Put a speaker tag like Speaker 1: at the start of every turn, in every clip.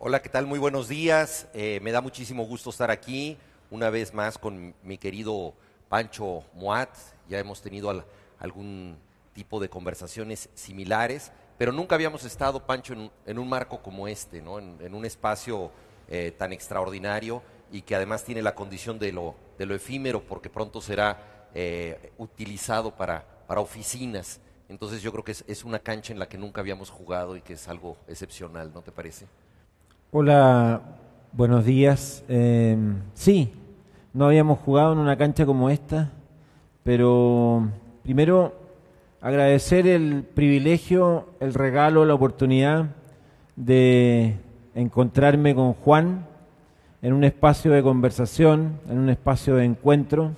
Speaker 1: Hola, ¿qué tal? Muy buenos días. Me da muchísimo gusto estar aquí una vez más con mi querido Pancho Muat. Ya hemos tenido algún tipo de conversaciones similares, pero nunca habíamos estado, Pancho, en un marco como este, ¿no? En un espacio tan extraordinario y que además tiene la condición de lo efímero, porque pronto será utilizado para oficinas. Entonces yo creo que es una cancha en la que nunca habíamos jugado y que es algo excepcional, ¿no te parece?
Speaker 2: Hola, buenos días. Sí, no habíamos jugado en una cancha como esta, pero primero agradecer el privilegio, el regalo, la oportunidad de encontrarme con Juan en un espacio de conversación, en un espacio de encuentro.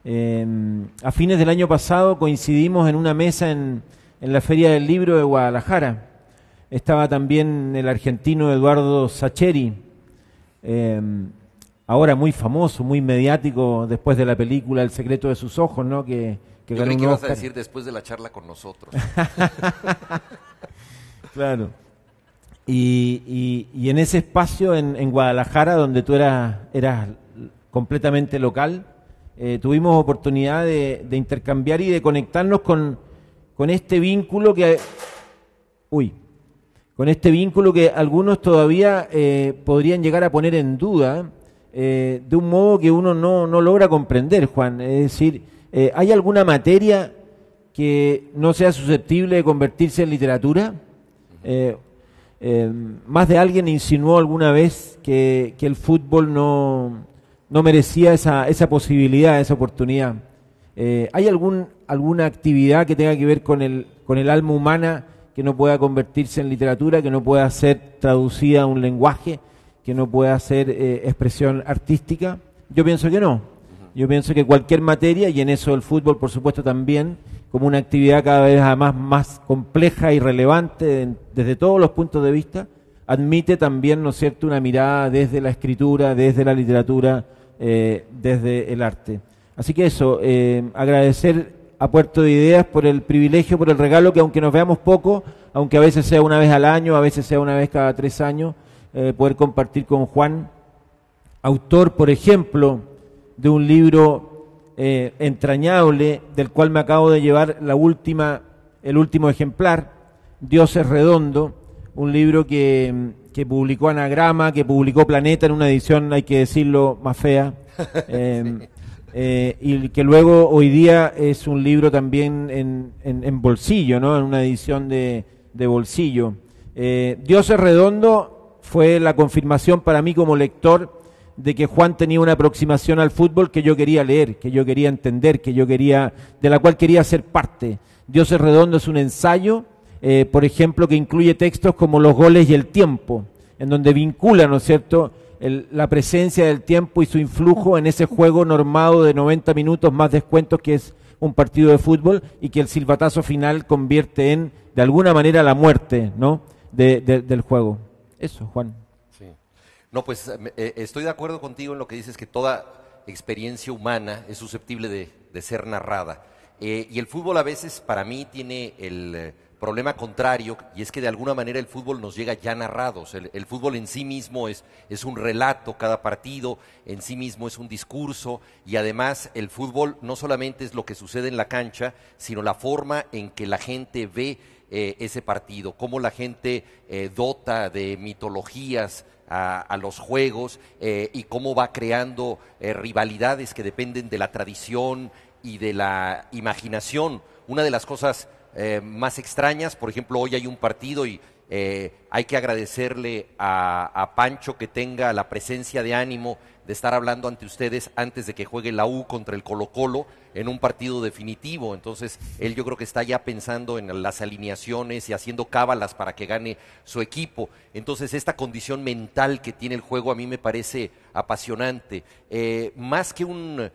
Speaker 2: A fines del año pasado coincidimos en una mesa en la Feria del Libro de Guadalajara. Estaba también el argentino Eduardo Sacheri, ahora muy famoso, muy mediático después de la película El secreto de sus ojos, ¿no? Que
Speaker 1: Yo
Speaker 2: ganó
Speaker 1: creí que
Speaker 2: un
Speaker 1: ibas a
Speaker 2: Oscar.
Speaker 1: decir después de la charla con nosotros.
Speaker 2: Claro. Y en ese espacio en Guadalajara, donde tú eras completamente local, tuvimos oportunidad de intercambiar y de conectarnos con este vínculo que... Uy, con este vínculo que algunos todavía podrían llegar a poner en duda, de un modo que uno no logra comprender, Juan. Es decir, ¿hay alguna materia que no sea susceptible de convertirse en literatura? Eh, Más de alguien insinuó alguna vez que el fútbol no merecía esa posibilidad, esa oportunidad. ¿Hay alguna actividad que tenga que ver con el alma humana que no pueda convertirse en literatura, que no pueda ser traducida a un lenguaje, que no pueda ser expresión artística? Yo pienso que no. Yo pienso que cualquier materia, y en eso el fútbol por supuesto también, como una actividad cada vez además más compleja y relevante desde todos los puntos de vista, admite también, ¿no es cierto?, una mirada desde la escritura, desde la literatura, desde el arte. Así que eso, agradecer a Puerto de Ideas por el privilegio, por el regalo, que aunque nos veamos poco, aunque a veces sea una vez al año, a veces sea una vez cada 3 años, poder compartir con Juan, autor, por ejemplo, de un libro entrañable, del cual me acabo de llevar el último ejemplar, Dios es redondo, un libro que publicó Anagrama, que publicó Planeta en una edición, hay que decirlo, más fea.
Speaker 1: Sí.
Speaker 2: Y que luego hoy día es un libro también en bolsillo, ¿no? En una edición de bolsillo. Dios es redondo fue la confirmación para mí como lector de que Juan tenía una aproximación al fútbol que yo quería leer, que yo quería entender, de la cual quería ser parte. Dios es redondo es un ensayo, por ejemplo, que incluye textos como los goles y el tiempo, en donde vincula, ¿no es cierto?, la presencia del tiempo y su influjo en ese juego normado de 90 minutos más descuentos que es un partido de fútbol, y que el silbatazo final convierte en, de alguna manera, la muerte, ¿no?, del juego. Eso, Juan.
Speaker 1: Sí. No, pues estoy de acuerdo contigo en lo que dices, que toda experiencia humana es susceptible de ser narrada. Y el fútbol a veces para mí tiene el problema contrario, y es que de alguna manera el fútbol nos llega ya narrados. El fútbol en sí mismo es un relato, cada partido en sí mismo es un discurso, y además el fútbol no solamente es lo que sucede en la cancha, sino la forma en que la gente ve ese partido, cómo la gente dota de mitologías a los juegos, y cómo va creando rivalidades que dependen de la tradición y de la imaginación. Una de las cosas más extrañas, por ejemplo, hoy hay un partido y hay que agradecerle a Pancho que tenga la presencia de ánimo de estar hablando ante ustedes antes de que juegue la U contra el Colo-Colo en un partido definitivo. Entonces, él yo creo que está ya pensando en las alineaciones y haciendo cábalas para que gane su equipo. Entonces, esta condición mental que tiene el juego a mí me parece apasionante. Más que un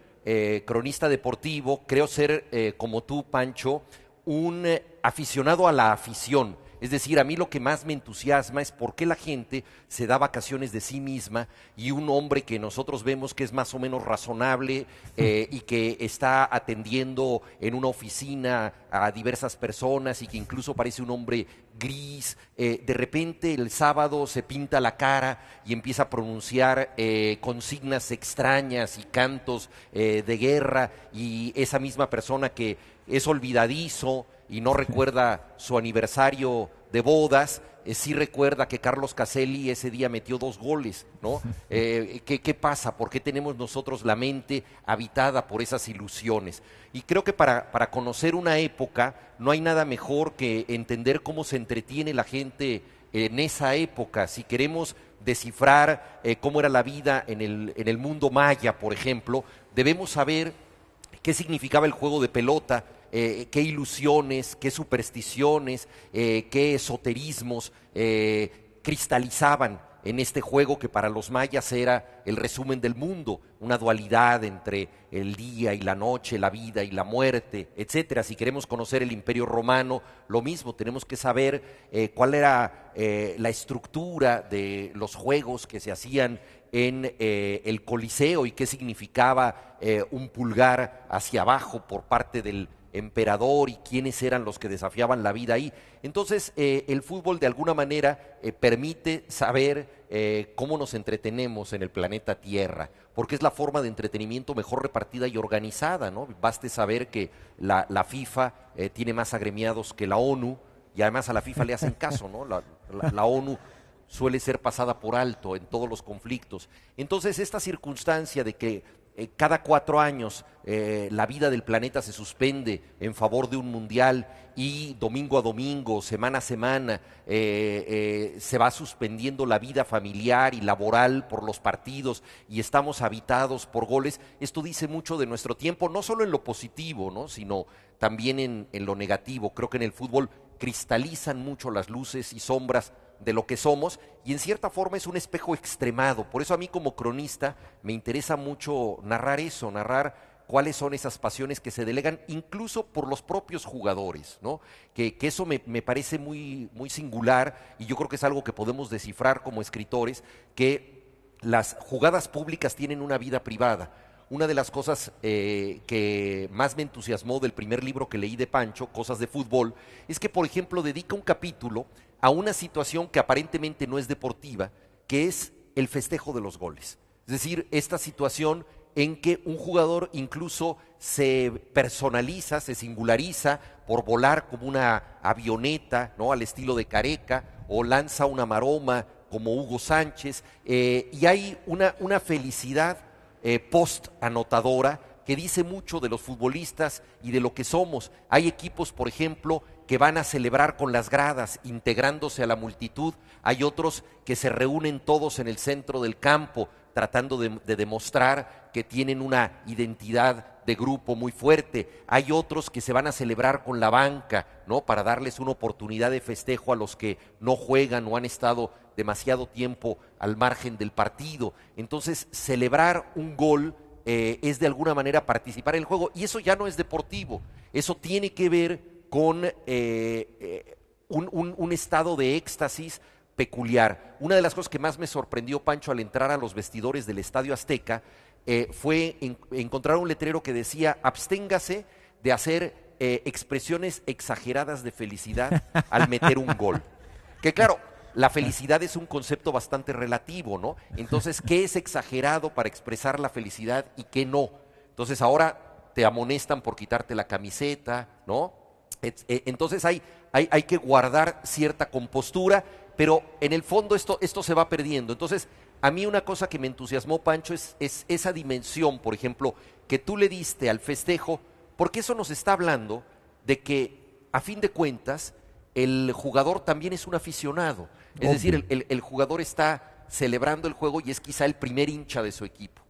Speaker 1: cronista deportivo, creo ser, como tú, Pancho, un aficionado a la afición. Es decir, a mí lo que más me entusiasma es por qué la gente se da vacaciones de sí misma y un hombre que nosotros vemos que es más o menos razonable y que está atendiendo en una oficina a diversas personas y que incluso parece un hombre gris, de repente el sábado se pinta la cara y empieza a pronunciar consignas extrañas y cantos de guerra, y esa misma persona que es olvidadizo y no recuerda su aniversario de bodas, sí recuerda que Carlos Caselli ese día metió 2 goles, ¿no? ¿Qué pasa? ¿Por qué tenemos nosotros la mente habitada por esas ilusiones? Y creo que para conocer una época no hay nada mejor que entender cómo se entretiene la gente en esa época. Si queremos descifrar cómo era la vida en el mundo maya, por ejemplo, debemos saber qué significaba el juego de pelota, qué ilusiones, qué supersticiones, qué esoterismos cristalizaban en este juego que para los mayas era el resumen del mundo, una dualidad entre el día y la noche, la vida y la muerte, etcétera. Si queremos conocer el Imperio Romano, lo mismo, tenemos que saber cuál era la estructura de los juegos que se hacían en el Coliseo y qué significaba un pulgar hacia abajo por parte del emperador y quiénes eran los que desafiaban la vida ahí. Entonces, el fútbol de alguna manera permite saber cómo nos entretenemos en el planeta Tierra, porque es la forma de entretenimiento mejor repartida y organizada, ¿no? Baste saber que la FIFA tiene más agremiados que la ONU, y además a la FIFA le hacen caso, ¿no? La ONU suele ser pasada por alto en todos los conflictos. Entonces, esta circunstancia de que cada 4 años la vida del planeta se suspende en favor de un mundial y domingo a domingo, semana a semana, se va suspendiendo la vida familiar y laboral por los partidos y estamos habitados por goles. Esto dice mucho de nuestro tiempo, no solo en lo positivo, ¿no?, sino también en lo negativo. Creo que en el fútbol cristalizan mucho las luces y sombras de lo que somos, y en cierta forma es un espejo extremado. Por eso a mí como cronista me interesa mucho narrar eso, narrar cuáles son esas pasiones que se delegan incluso por los propios jugadores, ¿no? Que eso me parece muy, muy singular, y yo creo que es algo que podemos descifrar como escritores, que las jugadas públicas tienen una vida privada. Una de las cosas que más me entusiasmó del primer libro que leí de Pancho, Cosas de Fútbol, es que, por ejemplo, dedica un capítulo a una situación que aparentemente no es deportiva, que es el festejo de los goles. Es decir, esta situación en que un jugador incluso se personaliza, se singulariza por volar como una avioneta, ¿no?, al estilo de Careca, o lanza una maroma como Hugo Sánchez, y hay una felicidad post-anotadora que dice mucho de los futbolistas y de lo que somos. Hay equipos, por ejemplo, que van a celebrar con las gradas, integrándose a la multitud. Hay otros que se reúnen todos en el centro del campo, tratando de demostrar que tienen una identidad de grupo muy fuerte. Hay otros que se van a celebrar con la banca, ¿no?, para darles una oportunidad de festejo a los que no juegan o han estado demasiado tiempo al margen del partido. Entonces, celebrar un gol es de alguna manera participar en el juego, y eso ya no es deportivo, eso tiene que ver con un estado de éxtasis peculiar. Una de las cosas que más me sorprendió, Pancho, al entrar a los vestidores del Estadio Azteca, fue encontrar un letrero que decía: absténgase de hacer expresiones exageradas de felicidad al meter un gol. Que claro, la felicidad es un concepto bastante relativo, ¿no? Entonces, ¿qué es exagerado para expresar la felicidad y qué no? Entonces ahora te amonestan por quitarte la camiseta, ¿no? Entonces hay que guardar cierta compostura, pero en el fondo esto se va perdiendo. Entonces, a mí una cosa que me entusiasmó, Pancho, es esa dimensión, por ejemplo, que tú le diste al festejo, porque eso nos está hablando de que, a fin de cuentas, el jugador también es un aficionado. Es decir, el jugador está celebrando el juego y es quizá el primer hincha de su equipo.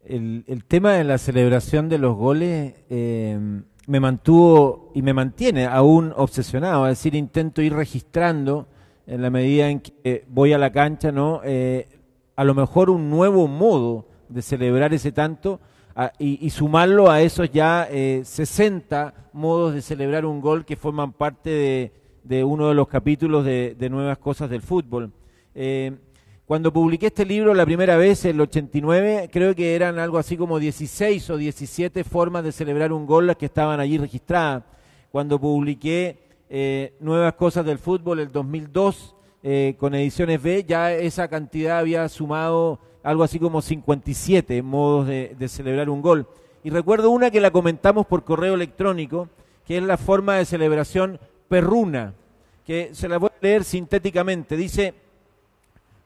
Speaker 2: El tema de la celebración de los goles me mantuvo y me mantiene aún obsesionado. Es decir, intento ir registrando en la medida en que voy a la cancha, ¿no? A lo mejor un nuevo modo de celebrar ese tanto y sumarlo a esos ya 60 modos de celebrar un gol que forman parte de uno de los capítulos de Nuevas Cosas del Fútbol. Cuando publiqué este libro la primera vez, en el 89, creo que eran algo así como 16 o 17 formas de celebrar un gol las que estaban allí registradas. Cuando publiqué Nuevas Cosas del Fútbol, el 2002, con Ediciones B, ya esa cantidad había sumado algo así como 57 modos de celebrar un gol. Y recuerdo una que la comentamos por correo electrónico, que es la forma de celebración perruna, que se la voy a leer sintéticamente. Dice: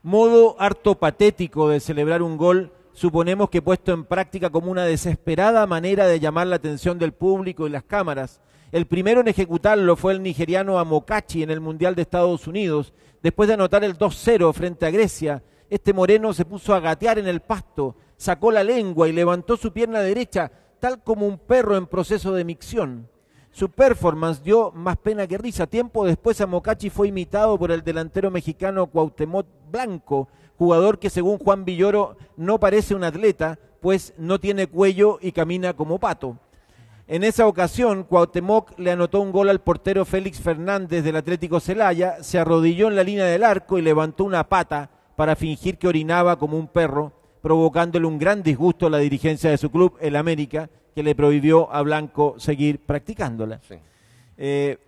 Speaker 2: modo harto patético de celebrar un gol, suponemos que puesto en práctica como una desesperada manera de llamar la atención del público y las cámaras. El primero en ejecutarlo fue el nigeriano Amokachi en el Mundial de Estados Unidos. Después de anotar el 2-0 frente a Grecia, este moreno se puso a gatear en el pasto, sacó la lengua y levantó su pierna derecha, tal como un perro en proceso de micción. Su performance dio más pena que risa. Tiempo después, Amokachi fue imitado por el delantero mexicano Cuauhtémoc Blanco, jugador que según Juan Villoro no parece un atleta, pues no tiene cuello y camina como pato. En esa ocasión, Cuauhtémoc le anotó un gol al portero Félix Fernández del Atlético Celaya, se arrodilló en la línea del arco y levantó una pata para fingir que orinaba como un perro, provocándole un gran disgusto a la dirigencia de su club, el América, que le prohibió a Blanco seguir practicándola. Sí.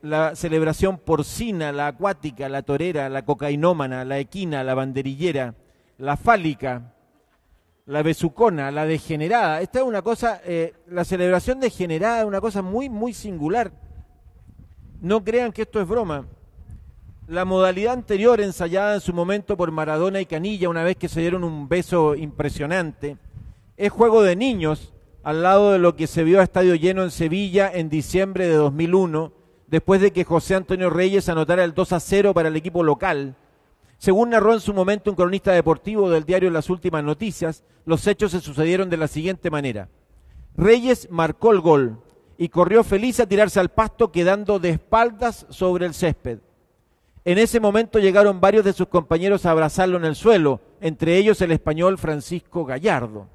Speaker 2: La celebración porcina, la acuática, la torera, la cocainómana, la equina, la banderillera, la fálica, la besucona, la degenerada. Esta es una cosa, la celebración degenerada es una cosa muy, muy singular. No crean que esto es broma. La modalidad anterior, ensayada en su momento por Maradona y Canilla, una vez que se dieron un beso impresionante, es juego de niños, al lado de lo que se vio a estadio lleno en Sevilla en diciembre de 2001, después de que José Antonio Reyes anotara el 2-0 para el equipo local. Según narró en su momento un cronista deportivo del diario Las Últimas Noticias, los hechos se sucedieron de la siguiente manera. Reyes marcó el gol y corrió feliz a tirarse al pasto, quedando de espaldas sobre el césped. En ese momento llegaron varios de sus compañeros a abrazarlo en el suelo, entre ellos el español Francisco Gallardo.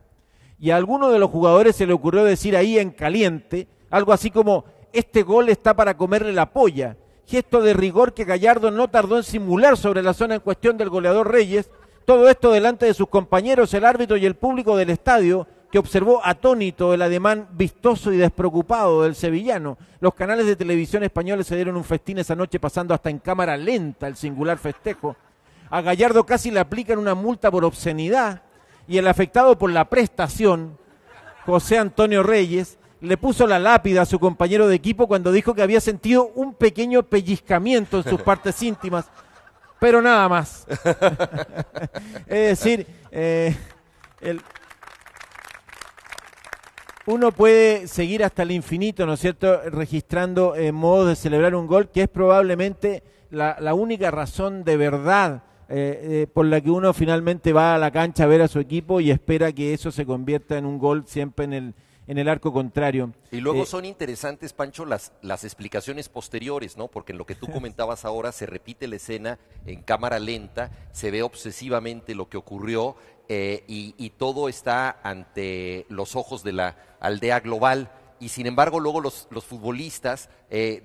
Speaker 2: Y a alguno de los jugadores se le ocurrió decir ahí en caliente algo así como: este gol está para comerle la polla, gesto de rigor que Gallardo no tardó en simular sobre la zona en cuestión del goleador Reyes. Todo esto delante de sus compañeros, el árbitro y el público del estadio, que observó atónito el ademán vistoso y despreocupado del sevillano. Los canales de televisión españoles se dieron un festín esa noche, pasando hasta en cámara lenta el singular festejo. A Gallardo casi le aplican una multa por obscenidad, y el afectado por la prestación, José Antonio Reyes, le puso la lápida a su compañero de equipo cuando dijo que había sentido un pequeño pellizcamiento en sus partes íntimas, pero nada más. Es decir, uno puede seguir hasta el infinito, ¿no es cierto?, registrando modos de celebrar un gol, que es probablemente la única razón de verdad por la que uno finalmente va a la cancha a ver a su equipo y espera que eso se convierta en un gol siempre en el arco contrario.
Speaker 1: Y luego son interesantes, Pancho, las explicaciones posteriores, ¿no? Porque en lo que tú comentabas ahora se repite la escena en cámara lenta, se ve obsesivamente lo que ocurrió y todo está ante los ojos de la aldea global. Y sin embargo luego los futbolistas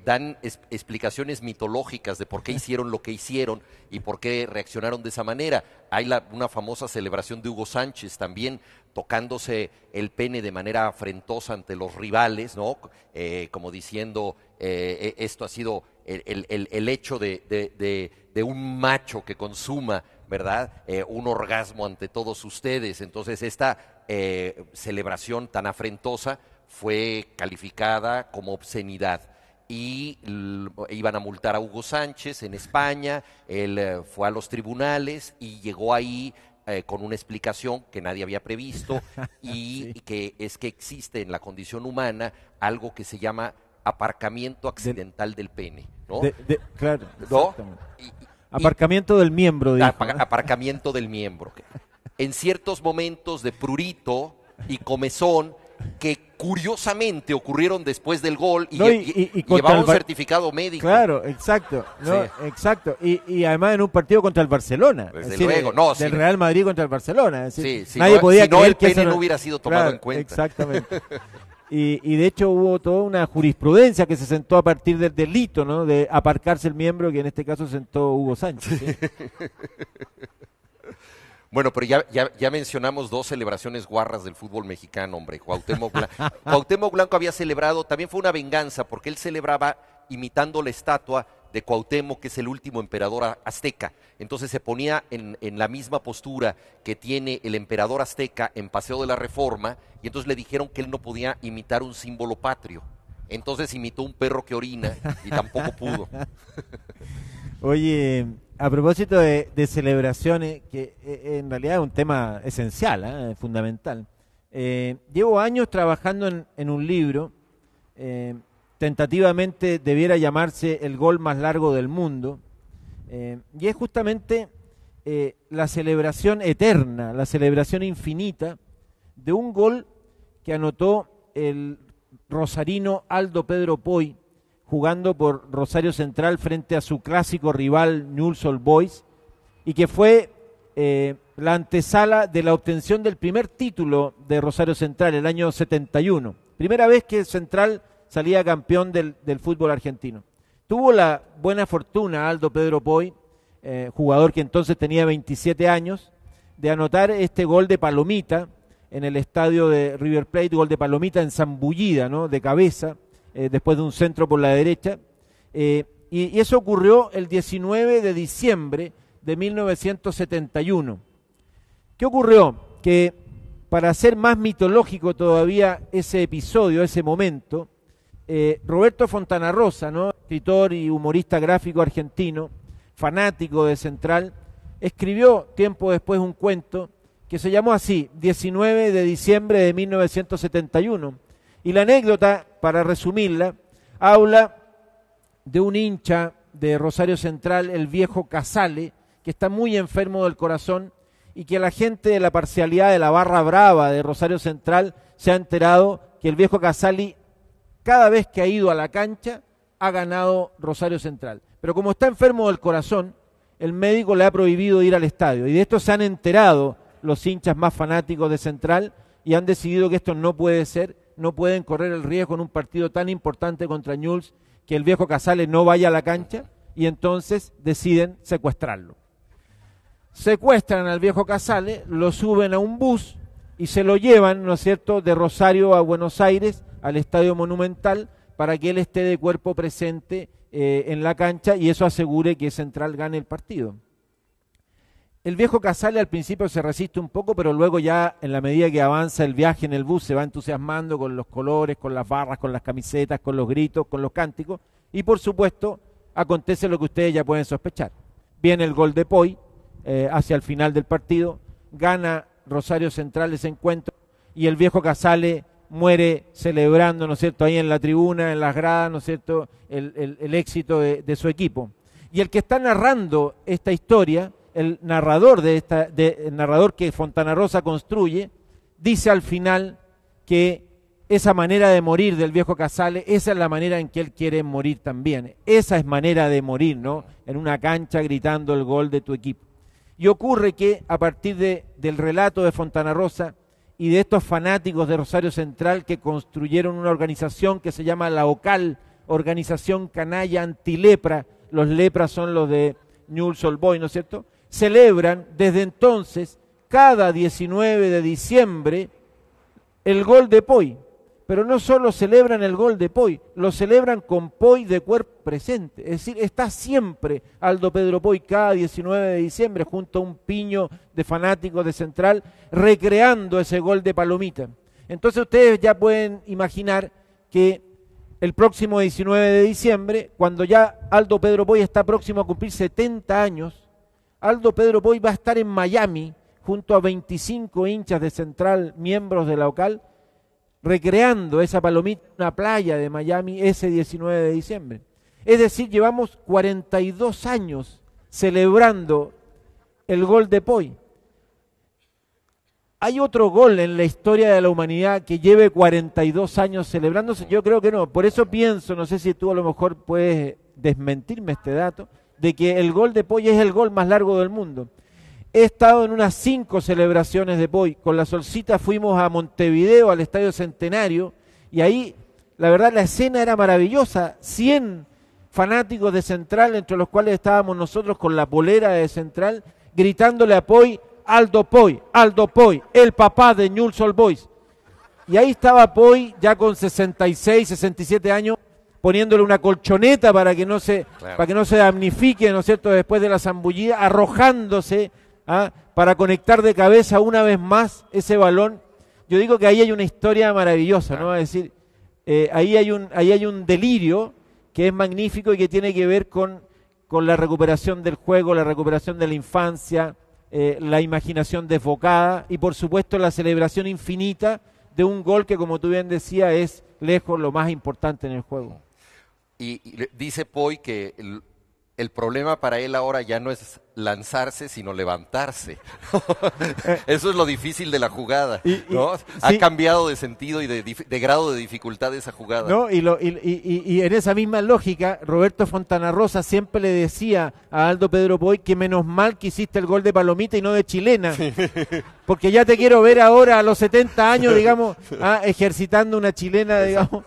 Speaker 1: dan explicaciones mitológicas de por qué hicieron lo que hicieron y por qué reaccionaron de esa manera. Hay una famosa celebración de Hugo Sánchez también tocándose el pene de manera afrentosa ante los rivales, ¿no? Como diciendo, esto ha sido el hecho de un macho que consuma, ¿verdad? Un orgasmo ante todos ustedes. Entonces esta celebración tan afrentosa fue calificada como obscenidad y iban a multar a Hugo Sánchez en España. Él fue a los tribunales y llegó ahí con una explicación que nadie había previsto y que es que existe en la condición humana algo que se llama aparcamiento accidental del pene, ¿no?
Speaker 2: Claro,
Speaker 1: ¿no?
Speaker 2: Aparcamiento del miembro, dijo.
Speaker 1: Aparcamiento del miembro. En ciertos momentos de prurito y comezón que curiosamente ocurrieron después del gol y llevaba un certificado médico.
Speaker 2: Claro, exacto. ¿no? Sí. Exacto. Y además en un partido contra el Barcelona.
Speaker 1: Desde luego, no.
Speaker 2: Del Real Madrid contra el Barcelona. Es decir,
Speaker 1: sí,
Speaker 2: nadie podía
Speaker 1: si no,
Speaker 2: creer
Speaker 1: el pene no hubiera sido tomado en cuenta.
Speaker 2: Exactamente. Y de hecho hubo toda una jurisprudencia que se sentó a partir del delito, ¿no? De aparcarse el miembro, que en este caso sentó Hugo Sánchez. ¿Sí?
Speaker 1: Bueno, pero ya mencionamos dos celebraciones guarras del fútbol mexicano, hombre. Cuauhtémoc Blanco había celebrado, también fue una venganza, porque él celebraba imitando la estatua de Cuauhtémoc, que es el último emperador azteca. Entonces se ponía en la misma postura que tiene el emperador azteca en Paseo de la Reforma, y entonces le dijeron que él no podía imitar un símbolo patrio. Entonces imitó un perro que orina y tampoco pudo.
Speaker 2: Oye, a propósito de celebraciones, que en realidad es un tema esencial, fundamental. Llevo años trabajando en un libro, tentativamente debiera llamarse El gol más largo del mundo, y es justamente la celebración eterna, la celebración infinita de un gol que anotó el rosarino Aldo Pedro Poy, jugando por Rosario Central frente a su clásico rival Newell's Old Boys, y que fue la antesala de la obtención del primer título de Rosario Central el año 71. Primera vez que Central salía campeón del fútbol argentino. Tuvo la buena fortuna Aldo Pedro Poy, jugador que entonces tenía 27 años, de anotar este gol de palomita en el estadio de River Plate, gol de palomita en zambullida, ¿no? De cabeza, después de un centro por la derecha, y eso ocurrió el 19 de diciembre de 1971. ¿Qué ocurrió? Que para hacer más mitológico todavía ese episodio, ese momento, Roberto Fontana Rosa, ¿no? Escritor y humorista gráfico argentino, fanático de Central, escribió tiempo después un cuento que se llamó así, 19 de diciembre de 1971. Y la anécdota, para resumirla, habla de un hincha de Rosario Central, el viejo Casale, que está muy enfermo del corazón y que la gente de la parcialidad de la barra brava de Rosario Central se ha enterado que el viejo Casale, cada vez que ha ido a la cancha, ha ganado Rosario Central. Pero como está enfermo del corazón, el médico le ha prohibido ir al estadio. Y de esto se han enterado los hinchas más fanáticos de Central y han decidido que esto no puede ser, no pueden correr el riesgo en un partido tan importante contra Newell's que el viejo Casale no vaya a la cancha, y entonces deciden secuestrarlo. Secuestran al viejo Casale, lo suben a un bus y se lo llevan, ¿no es cierto?, de Rosario a Buenos Aires, al Estadio Monumental, para que él esté de cuerpo presente en la cancha y eso asegure que Central gane el partido. El viejo Casale al principio se resiste un poco, pero luego ya en la medida que avanza el viaje en el bus se va entusiasmando con los colores, con las barras, con las camisetas, con los gritos, con los cánticos, y por supuesto acontece lo que ustedes ya pueden sospechar. Viene el gol de Poy hacia el final del partido, gana Rosario Central ese encuentro y el viejo Casale muere celebrando, ¿no es cierto?, ahí en la tribuna, en las gradas, ¿no es cierto?, el éxito de su equipo. Y el que está narrando esta historia, el narrador el narrador que Fontana Rosa construye, dice al final que esa manera de morir del viejo Casale, esa es la manera en que él quiere morir también. Esa es manera de morir, ¿no?, en una cancha gritando el gol de tu equipo. Y ocurre que a partir del relato de Fontana Rosa y de estos fanáticos de Rosario Central que construyeron una organización que se llama la OCAL, Organización Canalla Antilepra, los lepras son los de Newell's Old Boys, ¿no es cierto?, celebran desde entonces, cada 19 de diciembre, el gol de Poy. Pero no solo celebran el gol de Poy, lo celebran con Poy de cuerpo presente. Es decir, está siempre Aldo Pedro Poy cada 19 de diciembre junto a un piño de fanáticos de Central recreando ese gol de palomita. Entonces ustedes ya pueden imaginar que el próximo 19 de diciembre, cuando ya Aldo Pedro Poy está próximo a cumplir 70 años, Aldo Pedro Poy va a estar en Miami junto a 25 hinchas de Central, miembros de la OCAL, recreando esa palomita en una playa de Miami ese 19 de diciembre. Es decir, llevamos 42 años celebrando el gol de Poy. ¿Hay otro gol en la historia de la humanidad que lleve 42 años celebrándose? Yo creo que no. Por eso pienso, no sé si tú a lo mejor puedes desmentirme este dato, de que el gol de Poy es el gol más largo del mundo. He estado en unas 5 celebraciones de Poy. Con la Solcita fuimos a Montevideo, al Estadio Centenario, Y ahí, la verdad, la escena era maravillosa. 100 fanáticos de Central, entre los cuales estábamos nosotros con la polera de Central, gritándole a Poi, Aldo Poi, el papá de Newell's Old Boys. Y ahí estaba Poi, ya con 66, 67 años, poniéndole una colchoneta para que no se damnifique, ¿no es cierto?, después de la zambullida, arrojándose para conectar de cabeza una vez más ese balón. Yo digo que ahí hay una historia maravillosa, ¿no? Es decir, ahí hay un delirio que es magnífico y que tiene que ver con la recuperación del juego, la recuperación de la infancia, la imaginación desbocada y por supuesto la celebración infinita de un gol que, como tú bien decías, es lejos lo más importante en el juego.
Speaker 1: Y dice Poi que el problema para él ahora ya no es lanzarse, sino levantarse. Eso es lo difícil de la jugada, ¿no? Ha cambiado de sentido y de grado de dificultad esa jugada.
Speaker 2: ¿No? Y en esa misma lógica, Roberto Fontana Rosa siempre le decía a Aldo Pedro Poi que menos mal que hiciste el gol de palomita y no de chilena, porque ya te quiero ver ahora a los 70 años, digamos, ejercitando una chilena, digamos,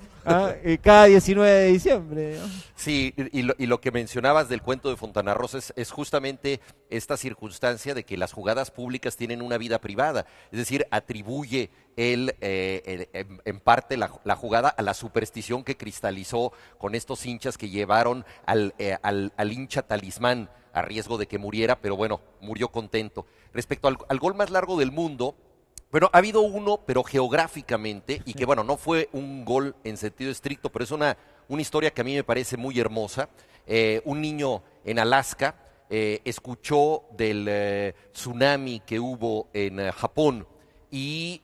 Speaker 2: cada 19 de diciembre, ¿no?
Speaker 1: Sí, y lo que mencionabas del cuento de Fontana Rosa es justamente esta circunstancia de que las jugadas públicas tienen una vida privada, es decir, atribuye él en parte la jugada a la superstición que cristalizó con estos hinchas que llevaron al hincha talismán a riesgo de que muriera, pero bueno, murió contento. Respecto al gol más largo del mundo, bueno, ha habido uno, pero geográficamente, y que bueno, no fue un gol en sentido estricto, pero es una historia que a mí me parece muy hermosa. Un niño en Alaska escuchó del tsunami que hubo en Japón y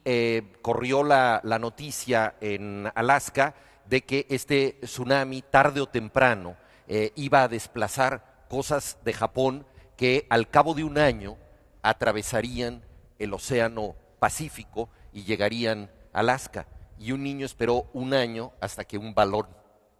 Speaker 1: corrió la noticia en Alaska de que este tsunami tarde o temprano iba a desplazar cosas de Japón que al cabo de un año atravesarían el océano Pacífico y llegarían a Alaska. Y un niño esperó un año hasta que un balón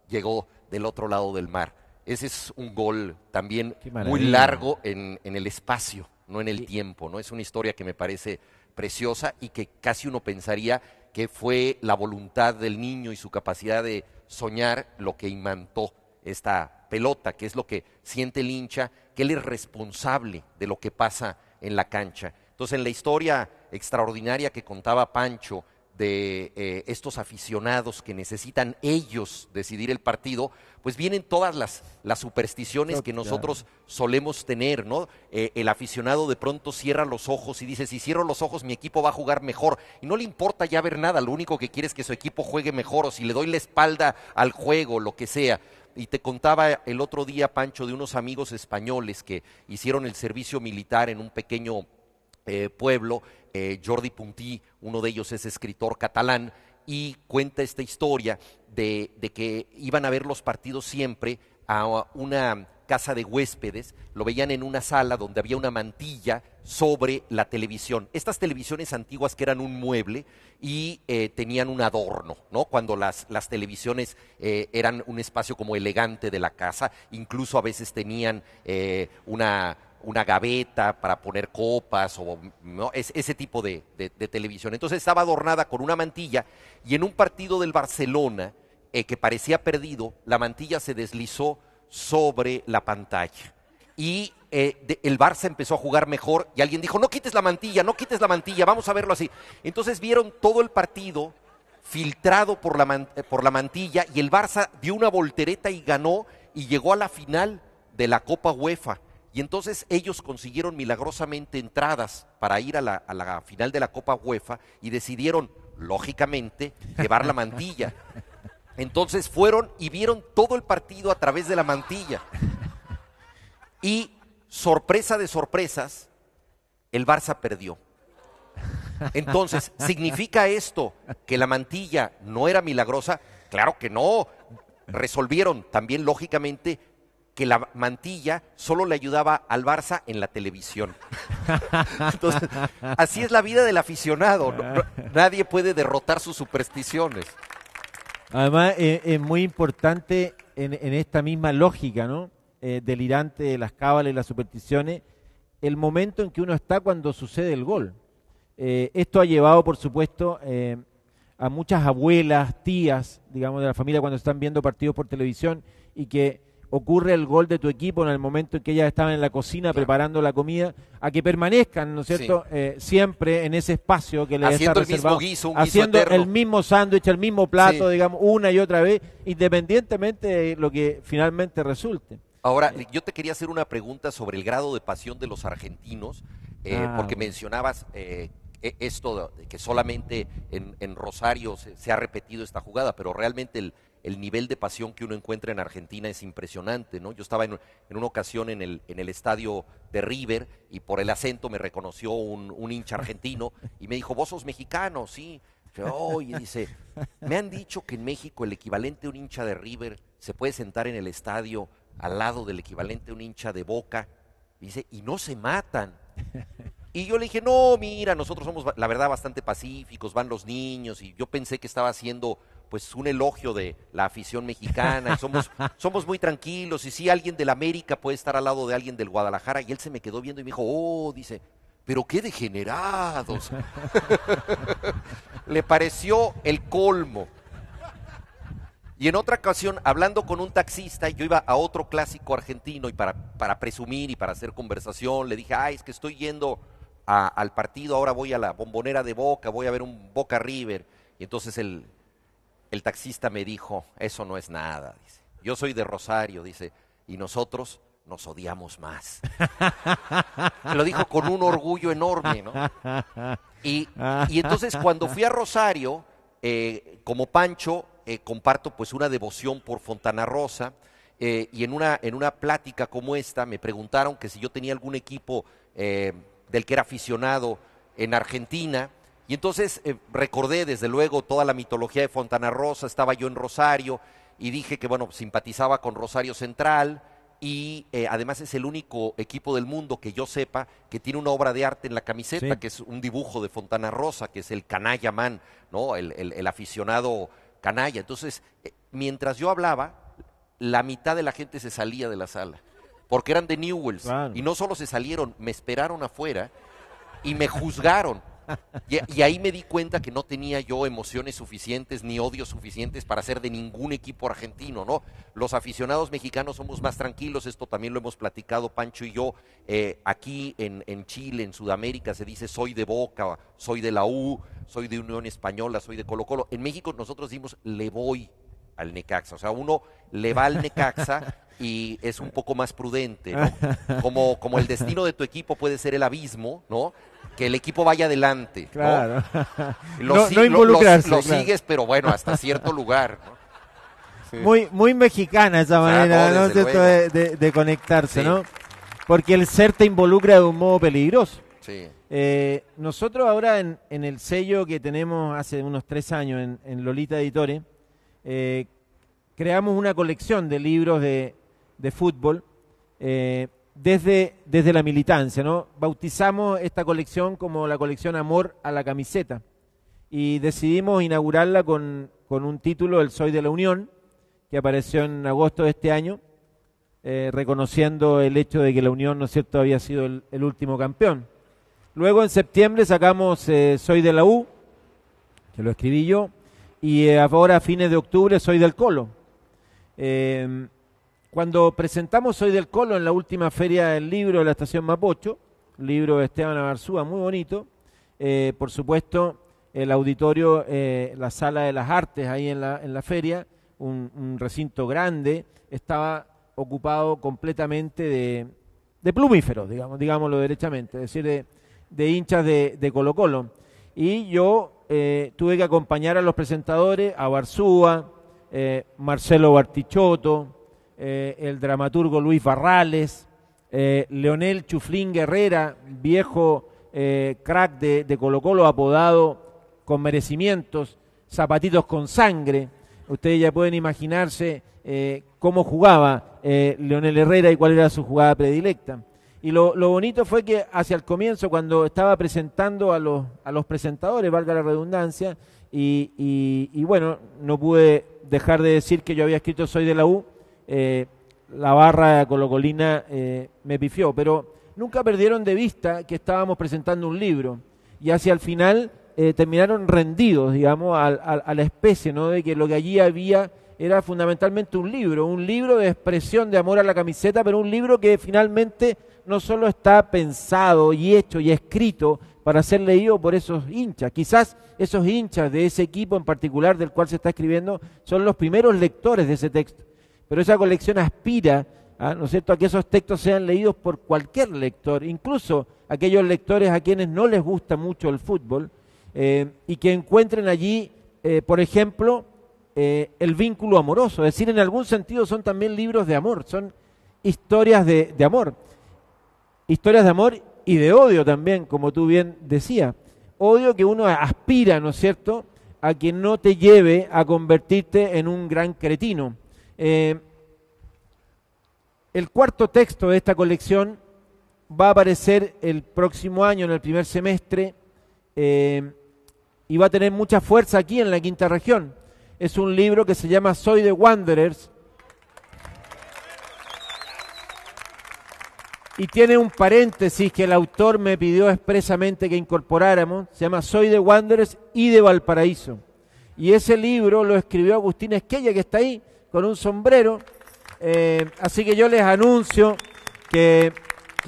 Speaker 1: llegó del otro lado del mar. Ese es un gol también muy largo en el espacio, no en el tiempo, ¿no? Es una historia que me parece preciosa y que casi uno pensaría que fue la voluntad del niño y su capacidad de soñar lo que imantó esta pelota, que es lo que siente el hincha, que él es responsable de lo que pasa en la cancha. Entonces, en la historia extraordinaria que contaba Pancho de estos aficionados que necesitan ellos decidir el partido, pues vienen todas las supersticiones que nosotros solemos tener, ¿no? El aficionado de pronto cierra los ojos y dice, si cierro los ojos mi equipo va a jugar mejor, y no le importa ya ver nada, lo único que quiere es que su equipo juegue mejor, o si le doy la espalda al juego, lo que sea. Y te contaba el otro día, Pancho, de unos amigos españoles que hicieron el servicio militar en un pequeño pueblo. Jordi Puntí, uno de ellos es escritor catalán, y cuenta esta historia de que iban a ver los partidos siempre a una casa de huéspedes, lo veían en una sala donde había una mantilla sobre la televisión. Estas televisiones antiguas que eran un mueble y tenían un adorno, ¿no? Cuando las televisiones eran un espacio como elegante de la casa, incluso a veces tenían una gaveta para poner copas, o ¿no? Ese tipo de televisión. Entonces estaba adornada con una mantilla, y en un partido del Barcelona que parecía perdido, la mantilla se deslizó sobre la pantalla. Y el Barça empezó a jugar mejor, y alguien dijo, no quites la mantilla, vamos a verlo así. Entonces vieron todo el partido filtrado por la mantilla, y el Barça dio una voltereta y ganó, y llegó a la final de la Copa UEFA. Y entonces ellos consiguieron milagrosamente entradas para ir a la final de la Copa UEFA, y decidieron, lógicamente, llevar la mantilla. Entonces fueron y vieron todo el partido a través de la mantilla. Y, sorpresa de sorpresas, el Barça perdió. Entonces, ¿significa esto que la mantilla no era milagrosa? Claro que no. Resolvieron también, lógicamente, que la mantilla solo le ayudaba al Barça en la televisión. Entonces, así es la vida del aficionado. Nadie puede derrotar sus supersticiones.
Speaker 2: Además, es muy importante en esta misma lógica, ¿no? Delirante de las cábalas y las supersticiones, el momento en que uno está cuando sucede el gol. Esto ha llevado, por supuesto, a muchas abuelas, tías, digamos, de la familia cuando están viendo partidos por televisión y que ocurre el gol de tu equipo en el momento en que ellas estaban en la cocina preparando la comida, a que permanezcan, ¿no es cierto?, siempre en ese espacio que les está reservado,
Speaker 1: haciendo el mismo guiso, un
Speaker 2: haciendo
Speaker 1: guiso eterno,
Speaker 2: el mismo sándwich, el mismo plato, digamos, una y otra vez, independientemente de lo que finalmente resulte.
Speaker 1: Ahora, yo te quería hacer una pregunta sobre el grado de pasión de los argentinos, porque mencionabas esto de que solamente en Rosario se ha repetido esta jugada, pero realmente el nivel de pasión que uno encuentra en Argentina es impresionante, ¿no? Yo estaba en una ocasión en el estadio de River y por el acento me reconoció un hincha argentino y me dijo, ¿vos sos mexicano? Sí. Oye, dice, me han dicho que en México el equivalente a un hincha de River se puede sentar en el estadio al lado del equivalente a un hincha de Boca, dice, y no se matan. Y yo le dije, no, mira, nosotros somos, la verdad, bastante pacíficos, van los niños, y yo pensé que estaba haciendo, pues, un elogio de la afición mexicana, y somos muy tranquilos, y sí, alguien del América puede estar al lado de alguien del Guadalajara, y él se me quedó viendo y me dijo, oh, dice, pero qué degenerados. Le pareció el colmo. Y en otra ocasión, hablando con un taxista, yo iba a otro clásico argentino y para presumir y para hacer conversación, le dije, es que estoy yendo al partido, ahora voy a la Bombonera de Boca, voy a ver un Boca River. Y entonces el taxista me dijo, eso no es nada, dice. Yo soy de Rosario, dice, y nosotros nos odiamos más. Me lo dijo con un orgullo enorme, ¿no? Y entonces cuando fui a Rosario, como Pancho, comparto pues una devoción por Fontana Rosa, y en una plática como esta me preguntaron que si yo tenía algún equipo del que era aficionado en Argentina, y entonces recordé desde luego toda la mitología de Fontana Rosa, estaba yo en Rosario, y dije que bueno, simpatizaba con Rosario Central, y además es el único equipo del mundo que yo sepa que tiene una obra de arte en la camiseta, que es un dibujo de Fontana Rosa, que es el canalla man, ¿no? El aficionado canalla. Entonces, mientras yo hablaba, la mitad de la gente se salía de la sala, porque eran de Newell's, y no solo se salieron, me esperaron afuera y me juzgaron. Y ahí me di cuenta que no tenía yo emociones suficientes ni odios suficientes para ser de ningún equipo argentino, ¿no? Los aficionados mexicanos somos más tranquilos, esto también lo hemos platicado Pancho y yo. Aquí en Chile, en Sudamérica, se dice soy de Boca, soy de la U, soy de Unión Española, soy de Colo-Colo. En México nosotros decimos le voy al Necaxa, o sea, uno le va al Necaxa y es un poco más prudente, ¿no? Como el destino de tu equipo puede ser el abismo, ¿no? Que el equipo vaya adelante, ¿no?
Speaker 2: Claro.
Speaker 1: No involucrarse. Lo sigues, pero bueno, hasta cierto lugar, ¿no?
Speaker 2: Sí. Muy mexicana esa manera, ¿no? De conectarse, sí, ¿no? Porque el ser te involucra de un modo peligroso.
Speaker 1: Sí.
Speaker 2: Nosotros ahora en el sello que tenemos hace unos 3 años en Lolita Editore, creamos una colección de libros de fútbol, desde la militancia, ¿no? Bautizamos esta colección como la colección Amor a la Camiseta y decidimos inaugurarla con un título, El Soy de la Unión, que apareció en agosto de este año, reconociendo el hecho de que la Unión, ¿no es cierto?, había sido el último campeón. Luego en septiembre sacamos Soy de la U, que lo escribí yo, y ahora a fines de octubre Soy del Colo. Cuando presentamos Soy del Colo en la última feria del libro de la Estación Mapocho, libro de Esteban Abarzúa, muy bonito, por supuesto el auditorio, la Sala de las Artes ahí en la feria, un recinto grande, estaba ocupado completamente de plumíferos, digámoslo derechamente, es decir, de hinchas de Colo Colo. Y yo tuve que acompañar a los presentadores, a Barzúa, Marcelo Bartichotto, el dramaturgo Luis Barrales, Leonel Chuflín Guerrera, viejo crack de Colo Colo, apodado con merecimientos, Zapatitos con Sangre. Ustedes ya pueden imaginarse cómo jugaba Leonel Herrera y cuál era su jugada predilecta. Y lo bonito fue que hacia el comienzo, cuando estaba presentando a los presentadores, valga la redundancia, y bueno, no pude dejar de decir que yo había escrito Soy de la U, la barra colocolina me pifió, pero nunca perdieron de vista que estábamos presentando un libro, y hacia el final terminaron rendidos, digamos, a la especie, ¿no? De que lo que allí había era fundamentalmente un libro de expresión de amor a la camiseta, pero un libro que finalmente no solo está pensado y hecho y escrito para ser leído por esos hinchas. Quizás esos hinchas de ese equipo en particular del cual se está escribiendo son los primeros lectores de ese texto. Pero esa colección aspira, ¿no es cierto?, a que esos textos sean leídos por cualquier lector, incluso aquellos lectores a quienes no les gusta mucho el fútbol, y que encuentren allí, por ejemplo, el vínculo amoroso. Es decir, en algún sentido son también libros de amor, son historias de amor. Historias de amor y de odio también, como tú bien decías. Odio que uno aspira, ¿no es cierto?, a que no te lleve a convertirte en un gran cretino. El cuarto texto de esta colección va a aparecer el próximo año, en el primer semestre, y va a tener mucha fuerza aquí en la Quinta Región. Es un libro que se llama Soy de Wanderers, y tiene un paréntesis que el autor me pidió expresamente que incorporáramos. Se llama Soy de Wanderers y de Valparaíso. Y ese libro lo escribió Agustín Esquella, que está ahí con un sombrero. Así que yo les anuncio que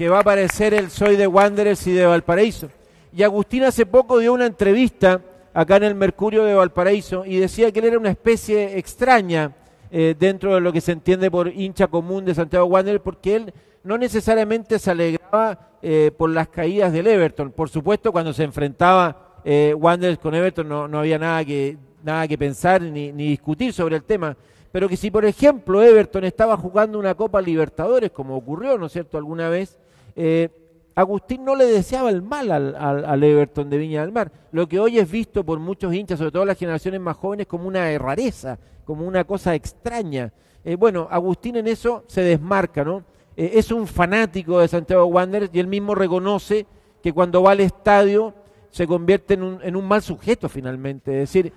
Speaker 2: va a aparecer el Soy de Wanderers y de Valparaíso. Y Agustín hace poco dio una entrevista acá en el Mercurio de Valparaíso y decía que él era una especie extraña dentro de lo que se entiende por hincha común de Santiago Wanderers, porque él no necesariamente se alegraba por las caídas del Everton. Por supuesto, cuando se enfrentaba Wanderers con Everton no había nada que pensar ni discutir sobre el tema. Pero que si, por ejemplo, Everton estaba jugando una Copa Libertadores, como ocurrió, ¿no es cierto?, alguna vez, Agustín no le deseaba el mal al Everton de Viña del Mar. Lo que hoy es visto por muchos hinchas, sobre todo las generaciones más jóvenes, como una rareza, como una cosa extraña. Bueno, Agustín en eso se desmarca, ¿no? Es un fanático de Santiago Wanderers y él mismo reconoce que cuando va al estadio se convierte en un mal sujeto finalmente. Es decir,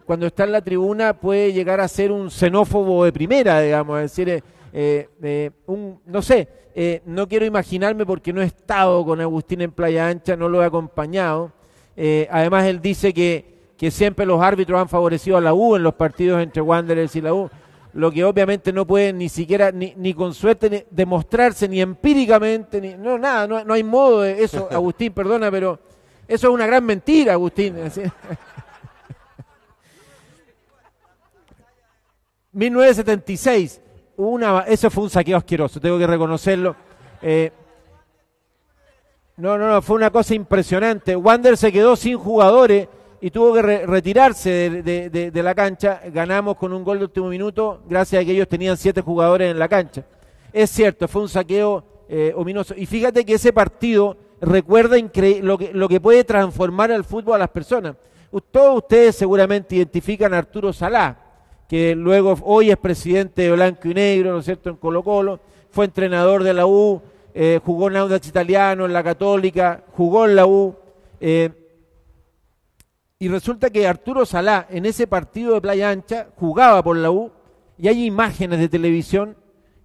Speaker 2: cuando está en la tribuna puede llegar a ser un xenófobo de primera, digamos. Es decir, no quiero imaginarme porque no he estado con Agustín en Playa Ancha, no lo he acompañado. Además él dice que siempre los árbitros han favorecido a la U en los partidos entre Wanderers y la U, lo que obviamente no puede ni siquiera, ni con suerte demostrarse, ni empíricamente, no hay modo de eso. Agustín, perdona, pero eso es una gran mentira, Agustín. 1976, eso fue un saqueo asqueroso, tengo que reconocerlo. Fue una cosa impresionante. Wander se quedó sin jugadores y tuvo que retirarse de la cancha. Ganamos con un gol de último minuto gracias a que ellos tenían 7 jugadores en la cancha. Es cierto, fue un saqueo ominoso. Y fíjate que ese partido recuerda lo que puede transformar el fútbol a las personas. Todos ustedes seguramente identifican a Arturo Salá, que luego hoy es presidente de Blanco y Negro, ¿no es cierto?, en Colo-Colo, fue entrenador de la U, jugó en Audax Italiano, en la Católica, jugó en la U, y resulta que Arturo Salá en ese partido de Playa Ancha jugaba por la U, y hay imágenes de televisión